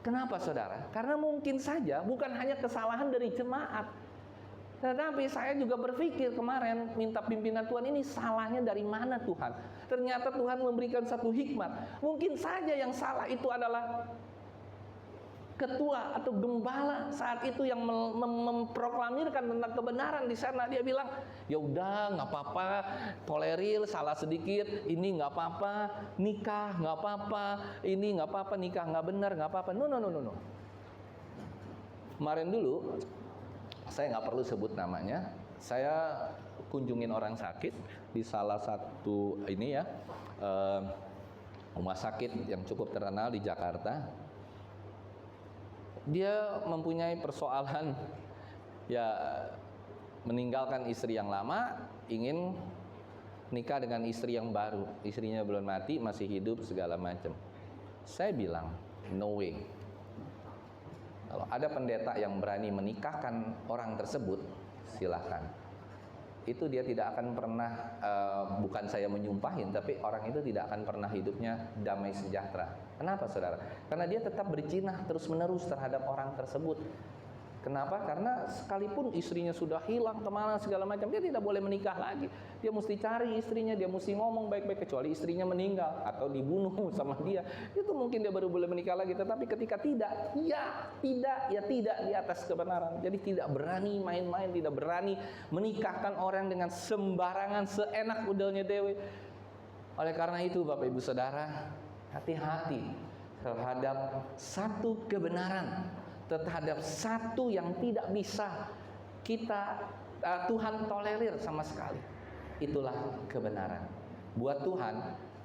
Kenapa, saudara? Karena mungkin saja bukan hanya kesalahan dari jemaat, tetapi saya juga berpikir kemarin minta pimpinan Tuhan, ini salahnya dari mana Tuhan? Ternyata Tuhan memberikan satu hikmat. Mungkin saja yang salah itu adalah ketua atau gembala saat itu yang memproklamirkan tentang kebenaran di sana. Dia bilang, ya udah, nggak apa-apa, tolerir, salah sedikit, ini nggak apa-apa, nikah nggak apa-apa, ini nggak apa-apa, nikah nggak benar, nggak apa-apa. No. Kemarin dulu, saya nggak perlu sebut namanya, saya kunjungin orang sakit di salah satu ini ya, rumah sakit yang cukup terkenal di Jakarta. Dia mempunyai persoalan ya, meninggalkan istri yang lama, ingin nikah dengan istri yang baru. Istrinya belum mati, masih hidup, segala macam. Saya bilang, no way. Kalau ada pendeta yang berani menikahkan orang tersebut, silahkan. Itu dia tidak akan pernah, bukan saya menyumpahin, tapi orang itu tidak akan pernah hidupnya damai sejahtera. Kenapa, saudara? Karena dia tetap bercinah terus-menerus terhadap orang tersebut. Kenapa? Karena sekalipun istrinya sudah hilang kemana segala macam, dia tidak boleh menikah lagi. Dia mesti cari istrinya, dia mesti ngomong baik-baik, kecuali istrinya meninggal atau dibunuh sama dia. Itu mungkin dia baru boleh menikah lagi. Tetapi ketika tidak, ya tidak di atas kebenaran. Jadi tidak berani main-main, tidak berani menikahkan orang dengan sembarangan, seenak udelnya dewe. Oleh karena itu Bapak Ibu Saudara, hati-hati. terhadap satu kebenaran, terhadap satu yang tidak bisa Tuhan tolerir sama sekali. Itulah kebenaran. Buat Tuhan,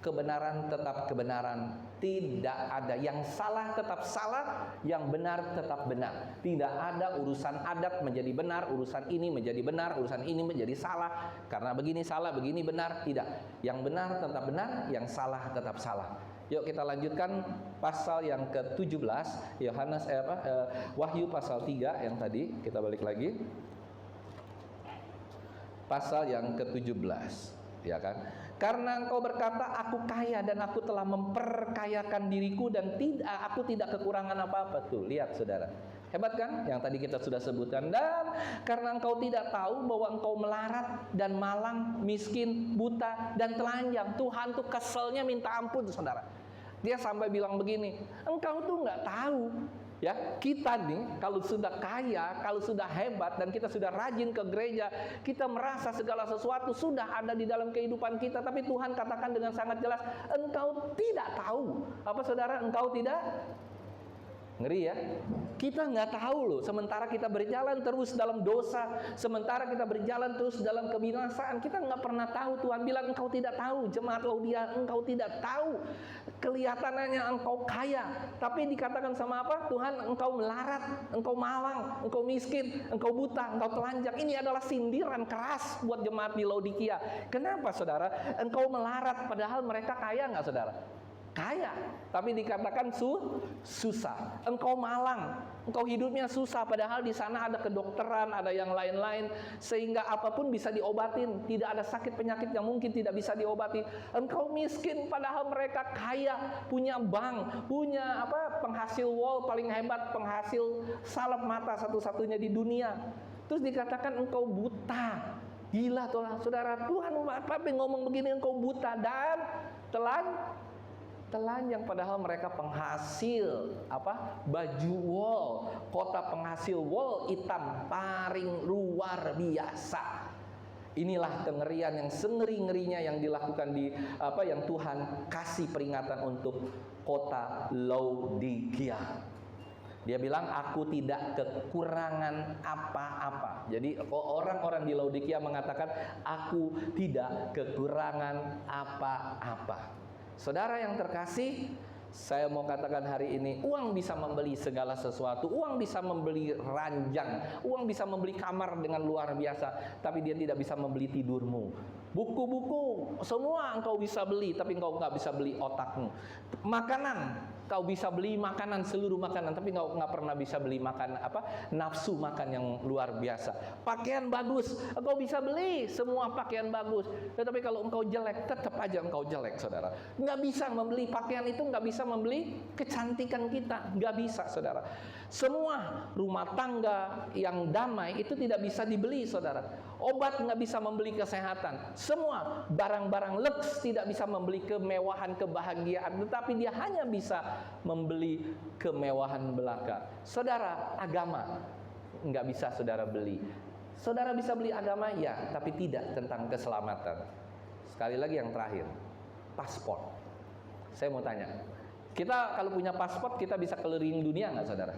kebenaran tetap kebenaran. Tidak ada yang salah tetap salah, yang benar tetap benar. Tidak ada urusan adat menjadi benar, urusan ini menjadi benar, urusan ini menjadi salah. Karena begini salah, begini benar. Tidak. Yang benar tetap benar, yang salah tetap salah. Yuk kita lanjutkan pasal yang ke-17, Wahyu pasal 3 yang tadi, kita balik lagi. Pasal yang ke-17, ya kan? Karena engkau berkata, aku kaya dan aku telah memperkayakan diriku dan aku tidak kekurangan apa-apa. Tuh, lihat saudara. Hebat kan? Yang tadi kita sudah sebutkan. Dan karena engkau tidak tahu bahwa engkau melarat dan malang, miskin, buta dan telanjang. Tuhan tuh keselnya minta ampun, saudara. Dia sampai bilang begini, engkau tuh nggak tahu. Ya, kita nih kalau sudah kaya, kalau sudah hebat dan kita sudah rajin ke gereja, kita merasa segala sesuatu sudah ada di dalam kehidupan kita, tapi Tuhan katakan dengan sangat jelas, engkau tidak tahu. Apa saudara? Engkau tidak? Ngeri ya. Kita nggak tahu loh. Sementara kita berjalan terus dalam dosa, sementara kita berjalan terus dalam kebinasaan, kita nggak pernah tahu. Tuhan bilang engkau tidak tahu. Jemaat Laodikia, engkau tidak tahu. Kelihatannya engkau kaya, tapi dikatakan sama apa? Tuhan, engkau melarat, engkau malang, engkau miskin, engkau buta, engkau telanjang. Ini adalah sindiran keras buat jemaat di Laodikia. Kenapa saudara? Engkau melarat, padahal mereka kaya nggak saudara? Kaya, tapi dikatakan susah. Engkau malang, engkau hidupnya susah, padahal di sana ada kedokteran, ada yang lain-lain, sehingga apapun bisa diobatin. Tidak ada sakit penyakit yang mungkin tidak bisa diobati. Engkau miskin, padahal mereka kaya, punya bank, punya penghasil wol paling hebat, penghasil salep mata satu-satunya di dunia. Terus dikatakan engkau buta. Gila tuh saudara. Tuhan apa ngomong begini, engkau buta dan telanjang, padahal mereka penghasil baju wol, kota penghasil wol hitam paling luar biasa. Inilah kengerian yang sengeri-ngerinya yang dilakukan yang Tuhan kasih peringatan untuk kota Laodikia. Dia bilang, aku tidak kekurangan apa-apa. Jadi orang-orang di Laodikia mengatakan, aku tidak kekurangan apa-apa. Saudara yang terkasih, saya mau katakan hari ini, uang bisa membeli segala sesuatu. Uang bisa membeli ranjang, uang bisa membeli kamar dengan luar biasa, tapi dia tidak bisa membeli tidurmu. Buku-buku, semua engkau bisa beli, tapi engkau nggak bisa beli otakmu. Makanan, kau bisa beli makanan, seluruh makanan, tapi engkau nggak pernah bisa beli makan nafsu makan yang luar biasa. Pakaian bagus, engkau bisa beli semua pakaian bagus, tetapi kalau engkau jelek, tetap aja engkau jelek, saudara. Nggak bisa membeli pakaian itu, nggak bisa membeli kecantikan kita, nggak bisa, saudara. Semua rumah tangga yang damai itu tidak bisa dibeli, saudara. Obat nggak bisa membeli kesehatan. Semua barang-barang lux tidak bisa membeli kemewahan, kebahagiaan, tetapi dia hanya bisa membeli kemewahan belaka. Saudara, agama nggak bisa saudara beli. Saudara bisa beli agama, ya, tapi tidak tentang keselamatan. Sekali lagi yang terakhir, paspor. Saya mau tanya, kita kalau punya paspor, kita bisa keliling dunia nggak, saudara?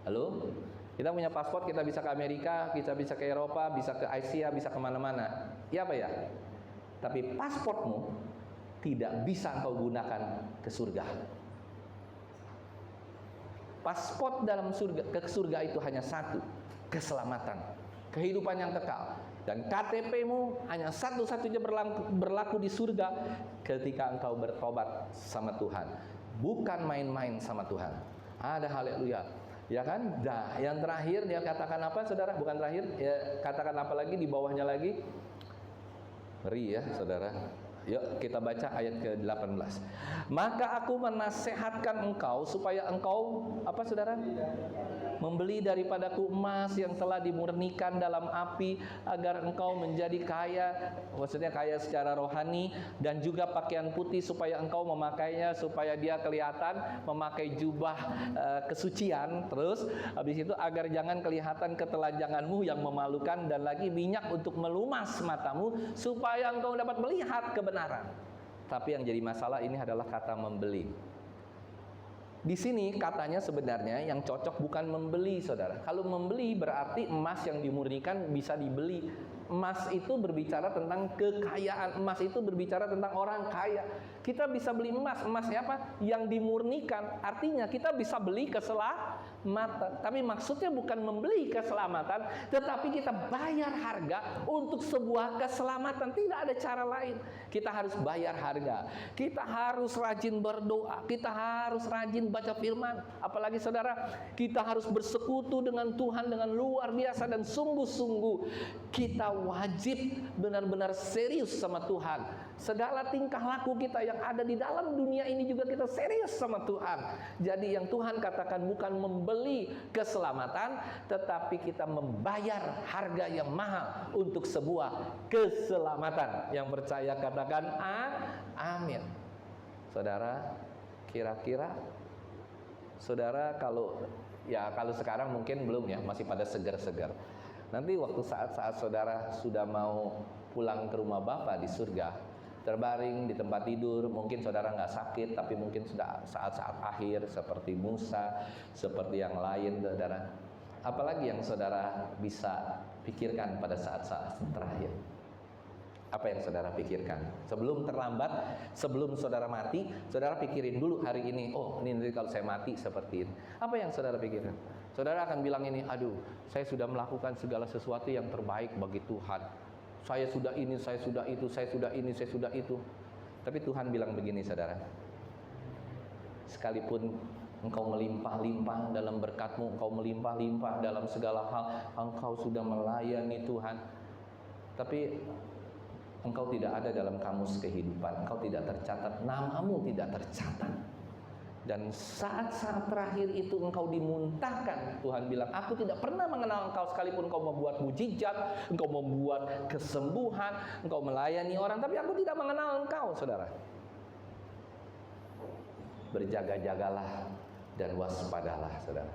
Halo? Kita punya paspor, kita bisa ke Amerika, kita bisa ke Eropa, bisa ke Asia, bisa kemana-mana. Ya apa ya? Tapi pasportmu tidak bisa engkau gunakan ke surga. Paspor dalam ke surga itu hanya satu, keselamatan, kehidupan yang kekal. Dan KTP-mu hanya satu-satunya berlaku di surga ketika engkau bertobat sama Tuhan. Bukan main-main sama Tuhan. Ada haleluya. Ya kan? Nah, yang terakhir dia katakan apa, saudara? Bukan terakhir, ya, katakan apa lagi di bawahnya lagi? Ngeri ya, saudara. Yuk kita baca ayat ke-18. Maka aku menasehatkan engkau supaya engkau apa, saudara? Membeli daripadaku emas yang telah dimurnikan dalam api, agar engkau menjadi kaya, maksudnya kaya secara rohani, dan juga pakaian putih supaya engkau memakainya, supaya dia kelihatan memakai jubah kesucian. Terus habis itu agar jangan kelihatan ketelanjanganmu yang memalukan, dan lagi minyak untuk melumas matamu supaya engkau dapat melihat kebenaran. Tapi yang jadi masalah ini adalah kata membeli. Di sini katanya sebenarnya yang cocok bukan membeli, saudara. Kalau membeli berarti emas yang dimurnikan bisa dibeli. Emas itu berbicara tentang kekayaan. Emas itu berbicara tentang orang kaya. Kita bisa beli emas. Emasnya apa? Yang dimurnikan. Artinya kita bisa beli keselamatan. Tapi maksudnya bukan membeli keselamatan, tetapi kita bayar harga untuk sebuah keselamatan. Tidak ada cara lain. Kita harus bayar harga. Kita harus rajin berdoa. Kita harus rajin baca firman. Apalagi saudara, kita harus bersekutu dengan Tuhan dengan luar biasa dan sungguh-sungguh. Kita wajib benar-benar serius sama Tuhan. Segala tingkah laku kita yang ada di dalam dunia ini juga kita serius sama Tuhan. Jadi yang Tuhan katakan bukan membeli keselamatan, tetapi kita membayar harga yang mahal untuk sebuah keselamatan. Yang percaya katakan amin. Saudara, kira-kira saudara kalau sekarang mungkin belum ya, masih pada segar-segar. Nanti waktu saat-saat saudara sudah mau pulang ke rumah Bapa di surga, terbaring di tempat tidur, mungkin saudara nggak sakit, tapi mungkin sudah saat-saat akhir seperti Musa, seperti yang lain, saudara. Apalagi yang saudara bisa pikirkan pada saat-saat terakhir? Apa yang saudara pikirkan? Sebelum terlambat, sebelum saudara mati, saudara pikirin dulu hari ini. Oh, ini nanti kalau saya mati seperti ini. Apa yang saudara pikirkan? Saudara akan bilang ini, aduh, saya sudah melakukan segala sesuatu yang terbaik bagi Tuhan. Saya sudah ini, saya sudah itu, saya sudah ini, saya sudah itu. Tapi Tuhan bilang begini, saudara. Sekalipun engkau melimpah-limpah dalam berkat-Mu, engkau melimpah-limpah dalam segala hal, engkau sudah melayani Tuhan. Tapi engkau tidak ada dalam kamus kehidupan, engkau tidak tercatat, namamu tidak tercatat. Dan saat-saat terakhir itu engkau dimuntahkan. Tuhan bilang, aku tidak pernah mengenal engkau sekalipun engkau membuat mujizat, engkau membuat kesembuhan, engkau melayani orang, tapi aku tidak mengenal engkau, saudara. Berjaga-jagalah dan waspadalah, saudara.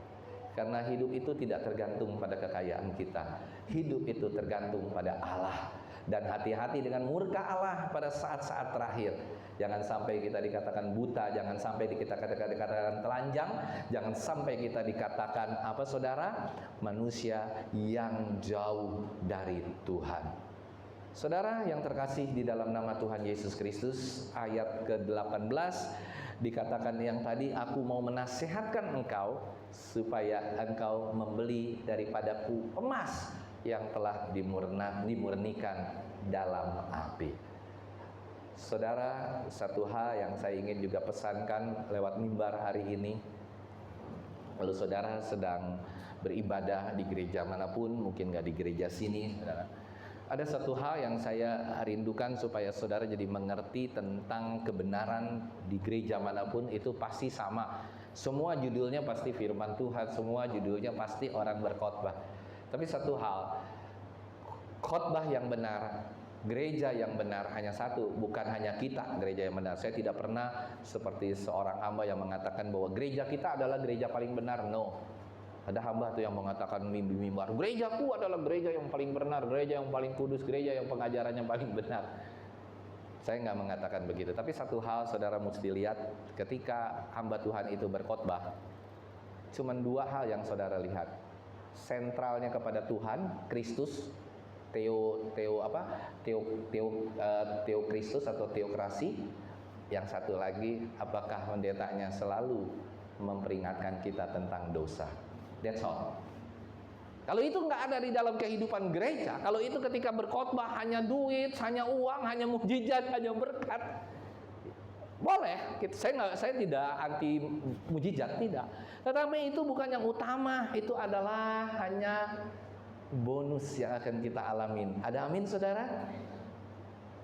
Karena hidup itu tidak tergantung pada kekayaan kita. Hidup itu tergantung pada Allah. Dan hati-hati dengan murka Allah pada saat-saat terakhir. Jangan sampai kita dikatakan buta, jangan sampai kita dikatakan telanjang, jangan sampai kita dikatakan apa, saudara? Manusia yang jauh dari Tuhan. Saudara yang terkasih di dalam nama Tuhan Yesus Kristus, ayat ke-18 dikatakan yang tadi, aku mau menasehatkan engkau supaya engkau membeli daripadaku emas yang telah dimurnikan dalam api. Saudara, satu hal yang saya ingin juga pesankan lewat mimbar hari ini, kalau saudara sedang beribadah di gereja manapun, mungkin nggak di gereja sini, saudara, ada satu hal yang saya rindukan supaya saudara jadi mengerti tentang kebenaran di gereja manapun, itu pasti sama. Semua judulnya pasti firman Tuhan, semua judulnya pasti orang berkhotbah. Tapi satu hal, khotbah yang benar, gereja yang benar hanya satu, bukan hanya kita gereja yang benar. Saya tidak pernah seperti seorang hamba yang mengatakan bahwa gereja kita adalah gereja paling benar. No. Ada hamba tuh yang mengatakan mimbar, gerejaku adalah gereja yang paling benar, gereja yang paling kudus, gereja yang pengajarannya paling benar. Saya nggak mengatakan begitu. Tapi satu hal saudara mesti lihat, ketika hamba Tuhan itu berkhotbah, cuman dua hal yang saudara lihat. Sentralnya kepada Tuhan, Kristus, Kristus atau teokrasi. Yang satu lagi, apakah pendetanya selalu memperingatkan kita tentang dosa. That's all. Kalau itu nggak ada di dalam kehidupan gereja, kalau itu ketika berkhotbah hanya duit, hanya uang, hanya mujizat, hanya berkat, boleh. Saya tidak anti mujizat, tidak. Tetapi itu bukan yang utama. Itu adalah hanya bonus yang akan kita alamin. Ada amin, saudara?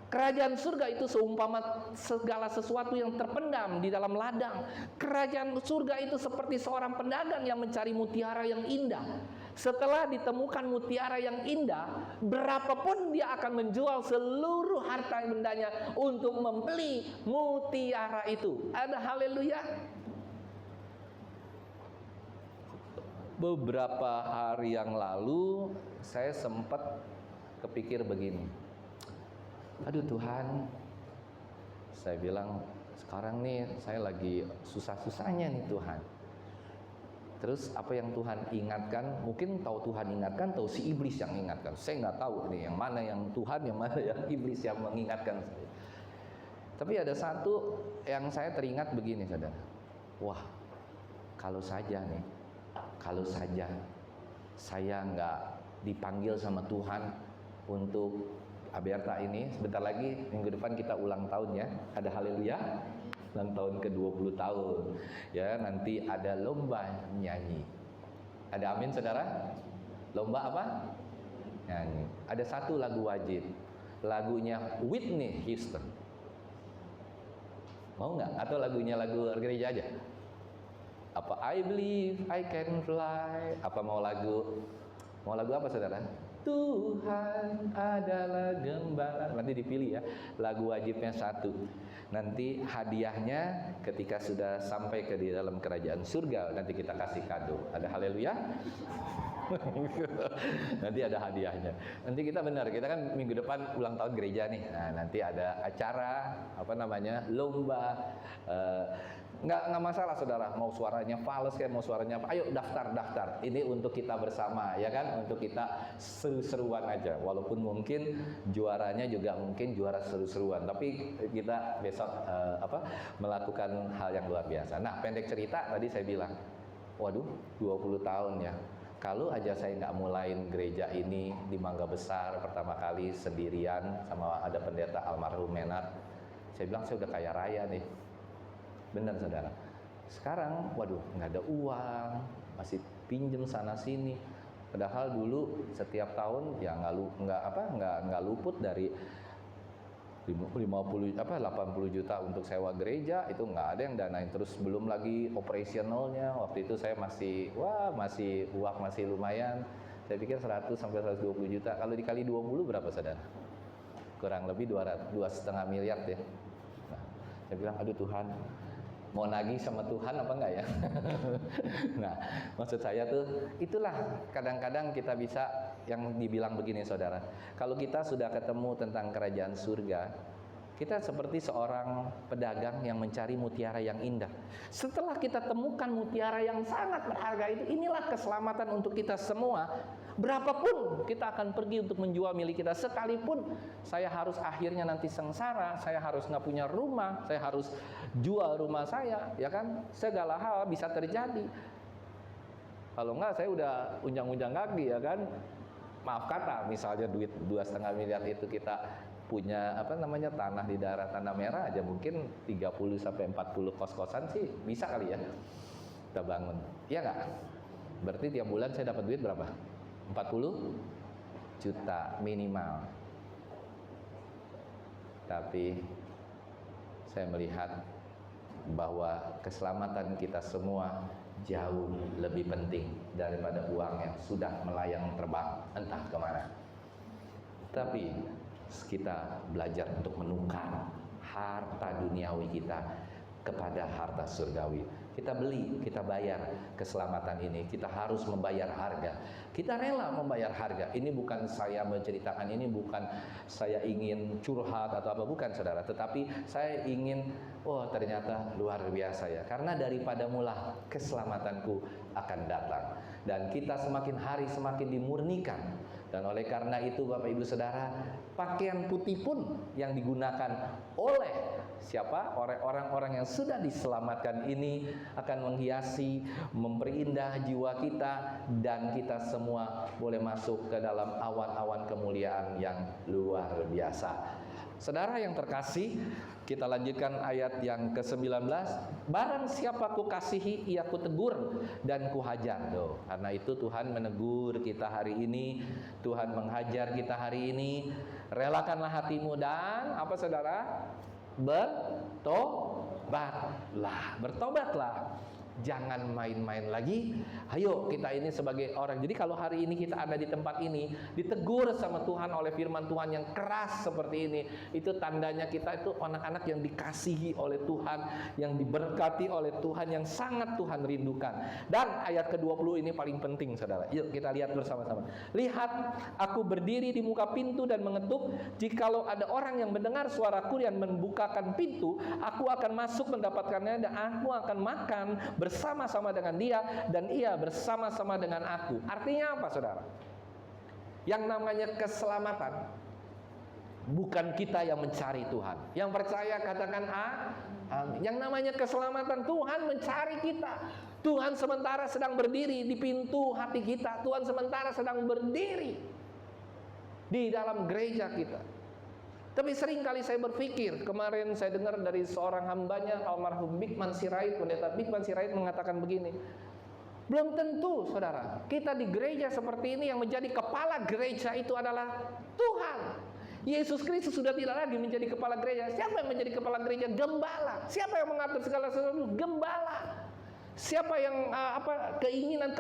Kerajaan surga itu seumpama segala sesuatu yang terpendam di dalam ladang. Kerajaan surga itu seperti seorang pedagang yang mencari mutiara yang indah. Setelah ditemukan mutiara yang indah, berapapun dia akan menjual seluruh harta bendanya untuk membeli mutiara itu. Ada haleluya. Beberapa hari yang lalu saya sempat kepikir begini, aduh Tuhan, saya bilang, sekarang nih saya lagi susah-susahnya nih Tuhan. Terus apa yang Tuhan ingatkan? Mungkin tahu Tuhan ingatkan, tahu si iblis yang ingatkan. Saya nggak tahu nih yang mana yang Tuhan, yang mana yang iblis yang mengingatkan saya. Tapi ada satu yang saya teringat begini, saudara. Wah, kalau saja saya nggak dipanggil sama Tuhan untuk Aberta ini. Sebentar lagi minggu depan kita ulang tahun ya. Ada haleluya. Ulang tahun ke-20 tahun. Ya, nanti ada lomba nyanyi. Ada amin saudara? Lomba apa? Nyanyi. Ada satu lagu wajib. Lagunya Whitney Houston. Mau nggak? Atau lagunya lagu gereja aja? Apa I believe I can fly? Apa mau lagu apa saudara? Tuhan adalah gembala. Nanti dipilih ya. Lagu wajibnya satu. Nanti hadiahnya ketika sudah sampai ke di dalam kerajaan surga, nanti kita kasih kado. Ada haleluya? Nanti ada hadiahnya. Nanti kita kan minggu depan ulang tahun gereja nih. Nah, nanti ada acara lomba. Nggak masalah saudara, mau suaranya fals kayak mau suaranya apa, ayo daftar. Ini untuk kita bersama, ya kan, untuk kita seru-seruan aja. Walaupun mungkin juaranya juga mungkin juara seru-seruan, tapi kita besok melakukan hal yang luar biasa. Nah, pendek cerita tadi saya bilang, waduh 20 tahun ya. Kalau aja saya nggak mulain gereja ini di Mangga Besar pertama kali sendirian sama ada pendeta almarhum Menat, saya bilang saya udah kaya raya nih. Benar saudara. Sekarang, waduh, nggak ada uang, masih pinjem sana sini. Padahal dulu setiap tahun ya nggak luput dari 80 juta untuk sewa gereja, itu nggak ada yang danain. Terus belum lagi operasionalnya. Waktu itu saya masih uang masih lumayan. Saya pikir 100 sampai 120 juta. Kalau dikali 20 berapa saudara? Kurang lebih 2,5 miliar ya. Nah, saya bilang, aduh Tuhan, mau nagih sama Tuhan apa enggak ya? Nah, maksud saya tuh itulah kadang-kadang kita bisa yang dibilang begini saudara. Kalau kita sudah ketemu tentang kerajaan surga, kita seperti seorang pedagang yang mencari mutiara yang indah. Setelah kita temukan mutiara yang sangat berharga itu, inilah keselamatan untuk kita semua. Berapapun kita akan pergi untuk menjual milik kita, sekalipun saya harus akhirnya nanti sengsara, saya harus nggak punya rumah, saya harus jual rumah saya, ya kan? Segala hal bisa terjadi. Kalau nggak, saya udah unjang-unjang kaki, ya kan? Maaf kata, misalnya duit 2,5 miliar itu kita punya tanah di daerah Tanah Merah aja mungkin 30 sampai 40 kos-kosan sih bisa kali ya kita bangun. Iya nggak? Berarti tiap bulan saya dapat duit berapa? 40 juta minimal. Tapi saya melihat bahwa keselamatan kita semua jauh lebih penting daripada uang yang sudah melayang terbang entah kemana. Tapi kita belajar untuk menukar harta duniawi kita kepada harta surgawi. Kita beli, kita bayar keselamatan ini. Kita harus membayar harga. Kita rela membayar harga. Ini bukan saya menceritakan, ini bukan saya ingin curhat atau apa, bukan saudara. Tetapi saya ingin, ternyata luar biasa ya. Karena daripada mula keselamatanku akan datang. Dan kita semakin hari semakin dimurnikan. Dan oleh karena itu Bapak Ibu Saudara, pakaian putih pun yang digunakan oleh siapa? Orang-orang yang sudah diselamatkan ini akan menghiasi, memperindah jiwa kita, dan kita semua boleh masuk ke dalam awan-awan kemuliaan yang luar biasa. Saudara yang terkasih, kita lanjutkan ayat yang ke-19. Barang siapa kukasihi, ia kutegur dan kuhajar. Karena itu Tuhan menegur kita hari ini, Tuhan menghajar kita hari ini. Relakanlah hatimu dan apa saudara? Bertobatlah. jangan main-main lagi. Ayo kita ini sebagai orang. Jadi kalau hari ini kita ada di tempat ini, ditegur sama Tuhan oleh firman Tuhan yang keras seperti ini, itu tandanya kita itu anak-anak yang dikasihi oleh Tuhan, yang diberkati oleh Tuhan, yang sangat Tuhan rindukan. Dan ayat ke-20 ini paling penting, saudara. Yuk kita lihat bersama-sama. Lihat, aku berdiri di muka pintu dan mengetuk. Jikalau ada orang yang mendengar suaraku dan membukakan pintu, aku akan masuk mendapatkannya dan aku akan makan bersama-sama dengan dia dan ia bersama-sama dengan aku. Artinya apa, saudara? Yang namanya keselamatan bukan kita yang mencari Tuhan. Yang percaya katakan amin. Yang namanya keselamatan, Tuhan mencari kita. Tuhan sementara sedang berdiri di pintu hati kita. Tuhan sementara sedang berdiri di dalam gereja kita. Tapi sering kali saya berpikir, kemarin saya dengar dari seorang hambanya, almarhum Bikman Sirait, pendeta Bikman Sirait mengatakan begini, belum tentu, saudara, kita di gereja seperti ini yang menjadi kepala gereja itu adalah Tuhan. Yesus Kristus sudah tidak lagi menjadi kepala gereja. Siapa yang menjadi kepala gereja? Gembala. Siapa yang mengatur segala sesuatu? Gembala. Siapa yang keinginan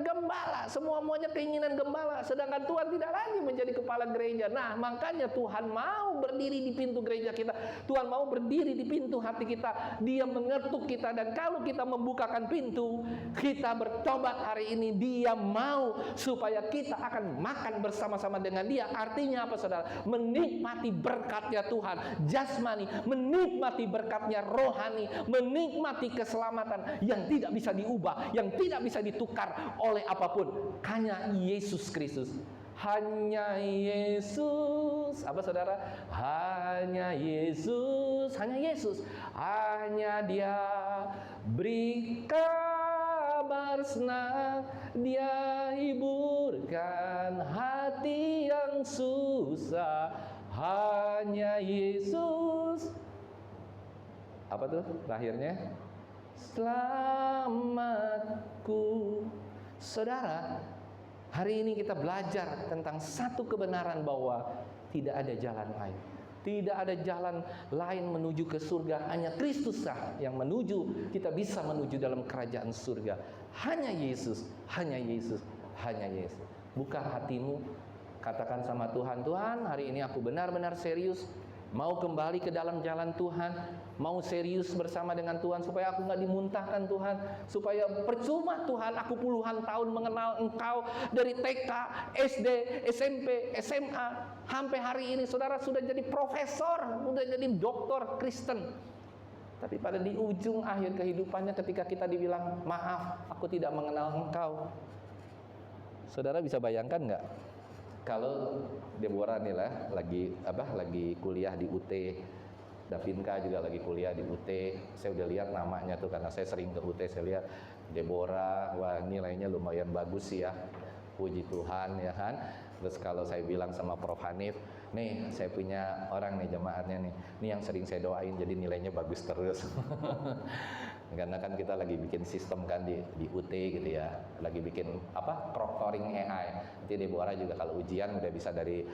gembala, semuanya keinginan gembala. Sedangkan Tuhan tidak lagi menjadi kepala gereja. Nah, makanya Tuhan mau berdiri di pintu gereja kita. Tuhan mau berdiri di pintu hati kita. Dia mengetuk kita, dan kalau kita membukakan pintu, kita bertobat hari ini, Dia mau supaya kita akan makan bersama-sama dengan Dia. Artinya apa, saudara? Menikmati berkatnya Tuhan jasmani, menikmati berkatnya rohani, menikmati keselamatan yang tidak bisa diubah, yang tidak bisa ditukar oleh apapun. Hanya Yesus Kristus. Hanya Yesus. Apa, saudara? Hanya Yesus. Hanya Yesus. Hanya Dia beri kabar senang. Dia hiburkan hati yang susah. Hanya Yesus. Apa tuh terakhirnya? Selamatku. Saudara, hari ini kita belajar tentang satu kebenaran bahwa tidak ada jalan lain. Tidak ada jalan lain menuju ke surga. Hanya Kristuslah yang menuju, kita bisa menuju dalam kerajaan surga. Hanya Yesus, hanya Yesus, hanya Yesus. Buka hatimu, katakan sama Tuhan, Tuhan, hari ini aku benar-benar serius mau kembali ke dalam jalan Tuhan, mau serius bersama dengan Tuhan, supaya aku nggak dimuntahkan Tuhan, supaya percuma Tuhan aku puluhan tahun mengenal Engkau dari TK, SD, SMP, SMA, sampai hari ini saudara sudah jadi profesor, sudah jadi doktor Kristen. Tapi pada di ujung akhir kehidupannya, ketika kita dibilang maaf, aku tidak mengenal Engkau, saudara bisa bayangkan nggak? Kalau Deborah nih lah lagi kuliah di UT, Davinka juga lagi kuliah di UT. Saya udah lihat namanya tuh karena saya sering ke UT. Saya lihat Deborah, wah nilainya lumayan bagus sih ya. Puji Tuhan ya kan. Terus kalau saya bilang sama Prof Hanif, nih saya punya orang nih jemaatnya nih yang sering saya doain jadi nilainya bagus terus. Karena kan kita lagi bikin sistem kan di UT gitu ya, lagi bikin proctoring AI. Nanti Deborah juga kalau ujian udah bisa dari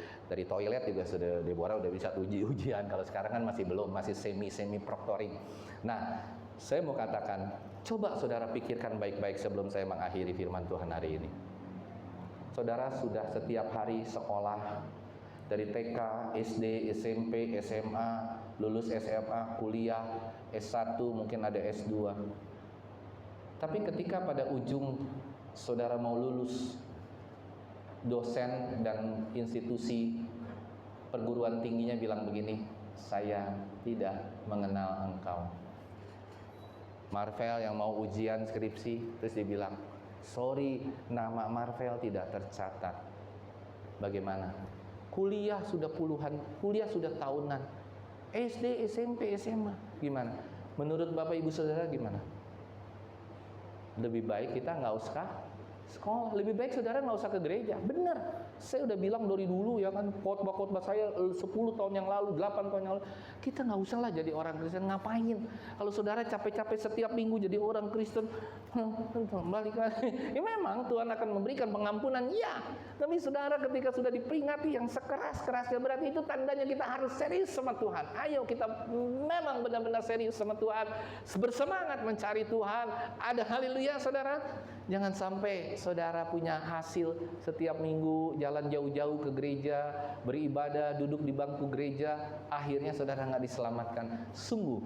toilet juga sudah, Deborah udah bisa ujian. Kalau sekarang kan masih belum, masih semi proctoring. Nah, saya mau katakan, coba saudara pikirkan baik-baik sebelum saya mengakhiri firman Tuhan hari ini. Saudara sudah setiap hari sekolah dari TK, SD, SMP, SMA, lulus SMA, kuliah, S1, mungkin ada S2. Tapi ketika pada ujung saudara mau lulus, dosen dan institusi perguruan tingginya bilang begini, saya tidak mengenal engkau. Marvel yang mau ujian skripsi, terus dia bilang, sorry, nama Marvel tidak tercatat. Bagaimana? Kuliah sudah tahunan, SD, SMP, SMA, gimana? Menurut Bapak Ibu Saudara gimana? Lebih baik kita nggak usah sekolah, lebih baik saudara nggak usah ke gereja. Benar, Saya udah bilang dari dulu ya kan, khotbah-khotbah saya 10 tahun yang lalu, 8 tahun yang lalu, kita nggak usah lah jadi orang Kristen. Ngapain? Kalau saudara capek-capek setiap minggu jadi orang Kristen, balik lagi. Ya memang Tuhan akan memberikan pengampunan, ya. Tapi saudara ketika sudah diperingati yang sekeras-kerasnya, berarti itu tandanya kita harus serius sama Tuhan. Ayo kita memang benar-benar serius sama Tuhan, bersemangat mencari Tuhan. Ada haleluya saudara. Jangan sampai saudara punya hasil setiap minggu jalan jauh-jauh ke gereja, beribadah, duduk di bangku gereja, akhirnya saudara nggak diselamatkan. Sungguh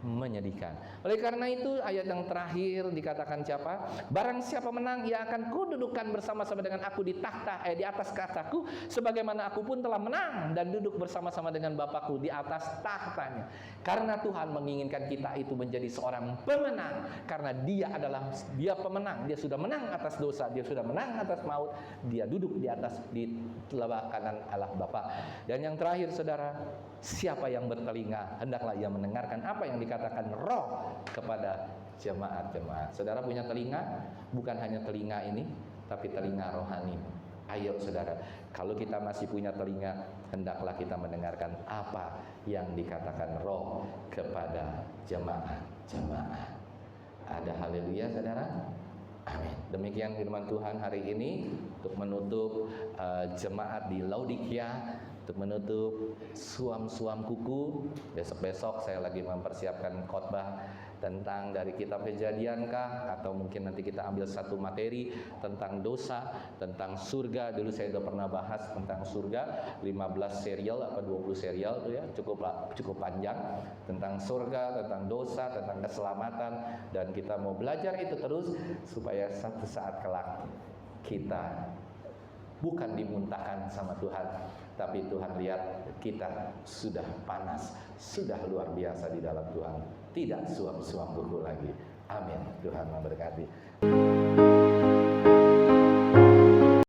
menyedihkan. Oleh karena itu ayat yang terakhir dikatakan siapa? Barang siapa menang, ia akan kududukan bersama-sama dengan aku di takhta, di atas tahtaku, sebagaimana aku pun telah menang dan duduk bersama-sama dengan Bapakku di atas tahtanya. Karena Tuhan menginginkan kita itu menjadi seorang pemenang, karena dia pemenang. Dia sudah menang atas dosa, dia sudah menang atas maut, dia duduk di atas di telapak kanan Allah Bapa. Dan yang terakhir saudara, siapa yang bertelinga hendaklah ia mendengarkan apa yang dikatakan Roh kepada jemaat-jemaat. Saudara punya telinga, bukan hanya telinga ini, tapi telinga rohani. Ayo saudara, kalau kita masih punya telinga, hendaklah kita mendengarkan apa yang dikatakan Roh kepada jemaat-jemaat. Ada haleluya saudara. Amin. Demikian firman Tuhan hari ini untuk menutup jemaat di Laodikia, untuk menutup suam-suam kuku. Besok-besok saya lagi mempersiapkan khotbah tentang dari kitab Kejadian atau mungkin nanti kita ambil satu materi tentang dosa, tentang surga. Dulu saya sudah pernah bahas tentang surga, 15 serial atau 20 serial itu ya, cukup panjang tentang surga, tentang dosa, tentang keselamatan, dan kita mau belajar itu terus supaya satu saat kelak kita bukan dimuntahkan sama Tuhan, tapi Tuhan lihat kita sudah panas, sudah luar biasa di dalam Tuhan, tidak suam-suam kuku lagi. Amin. Tuhan memberkati.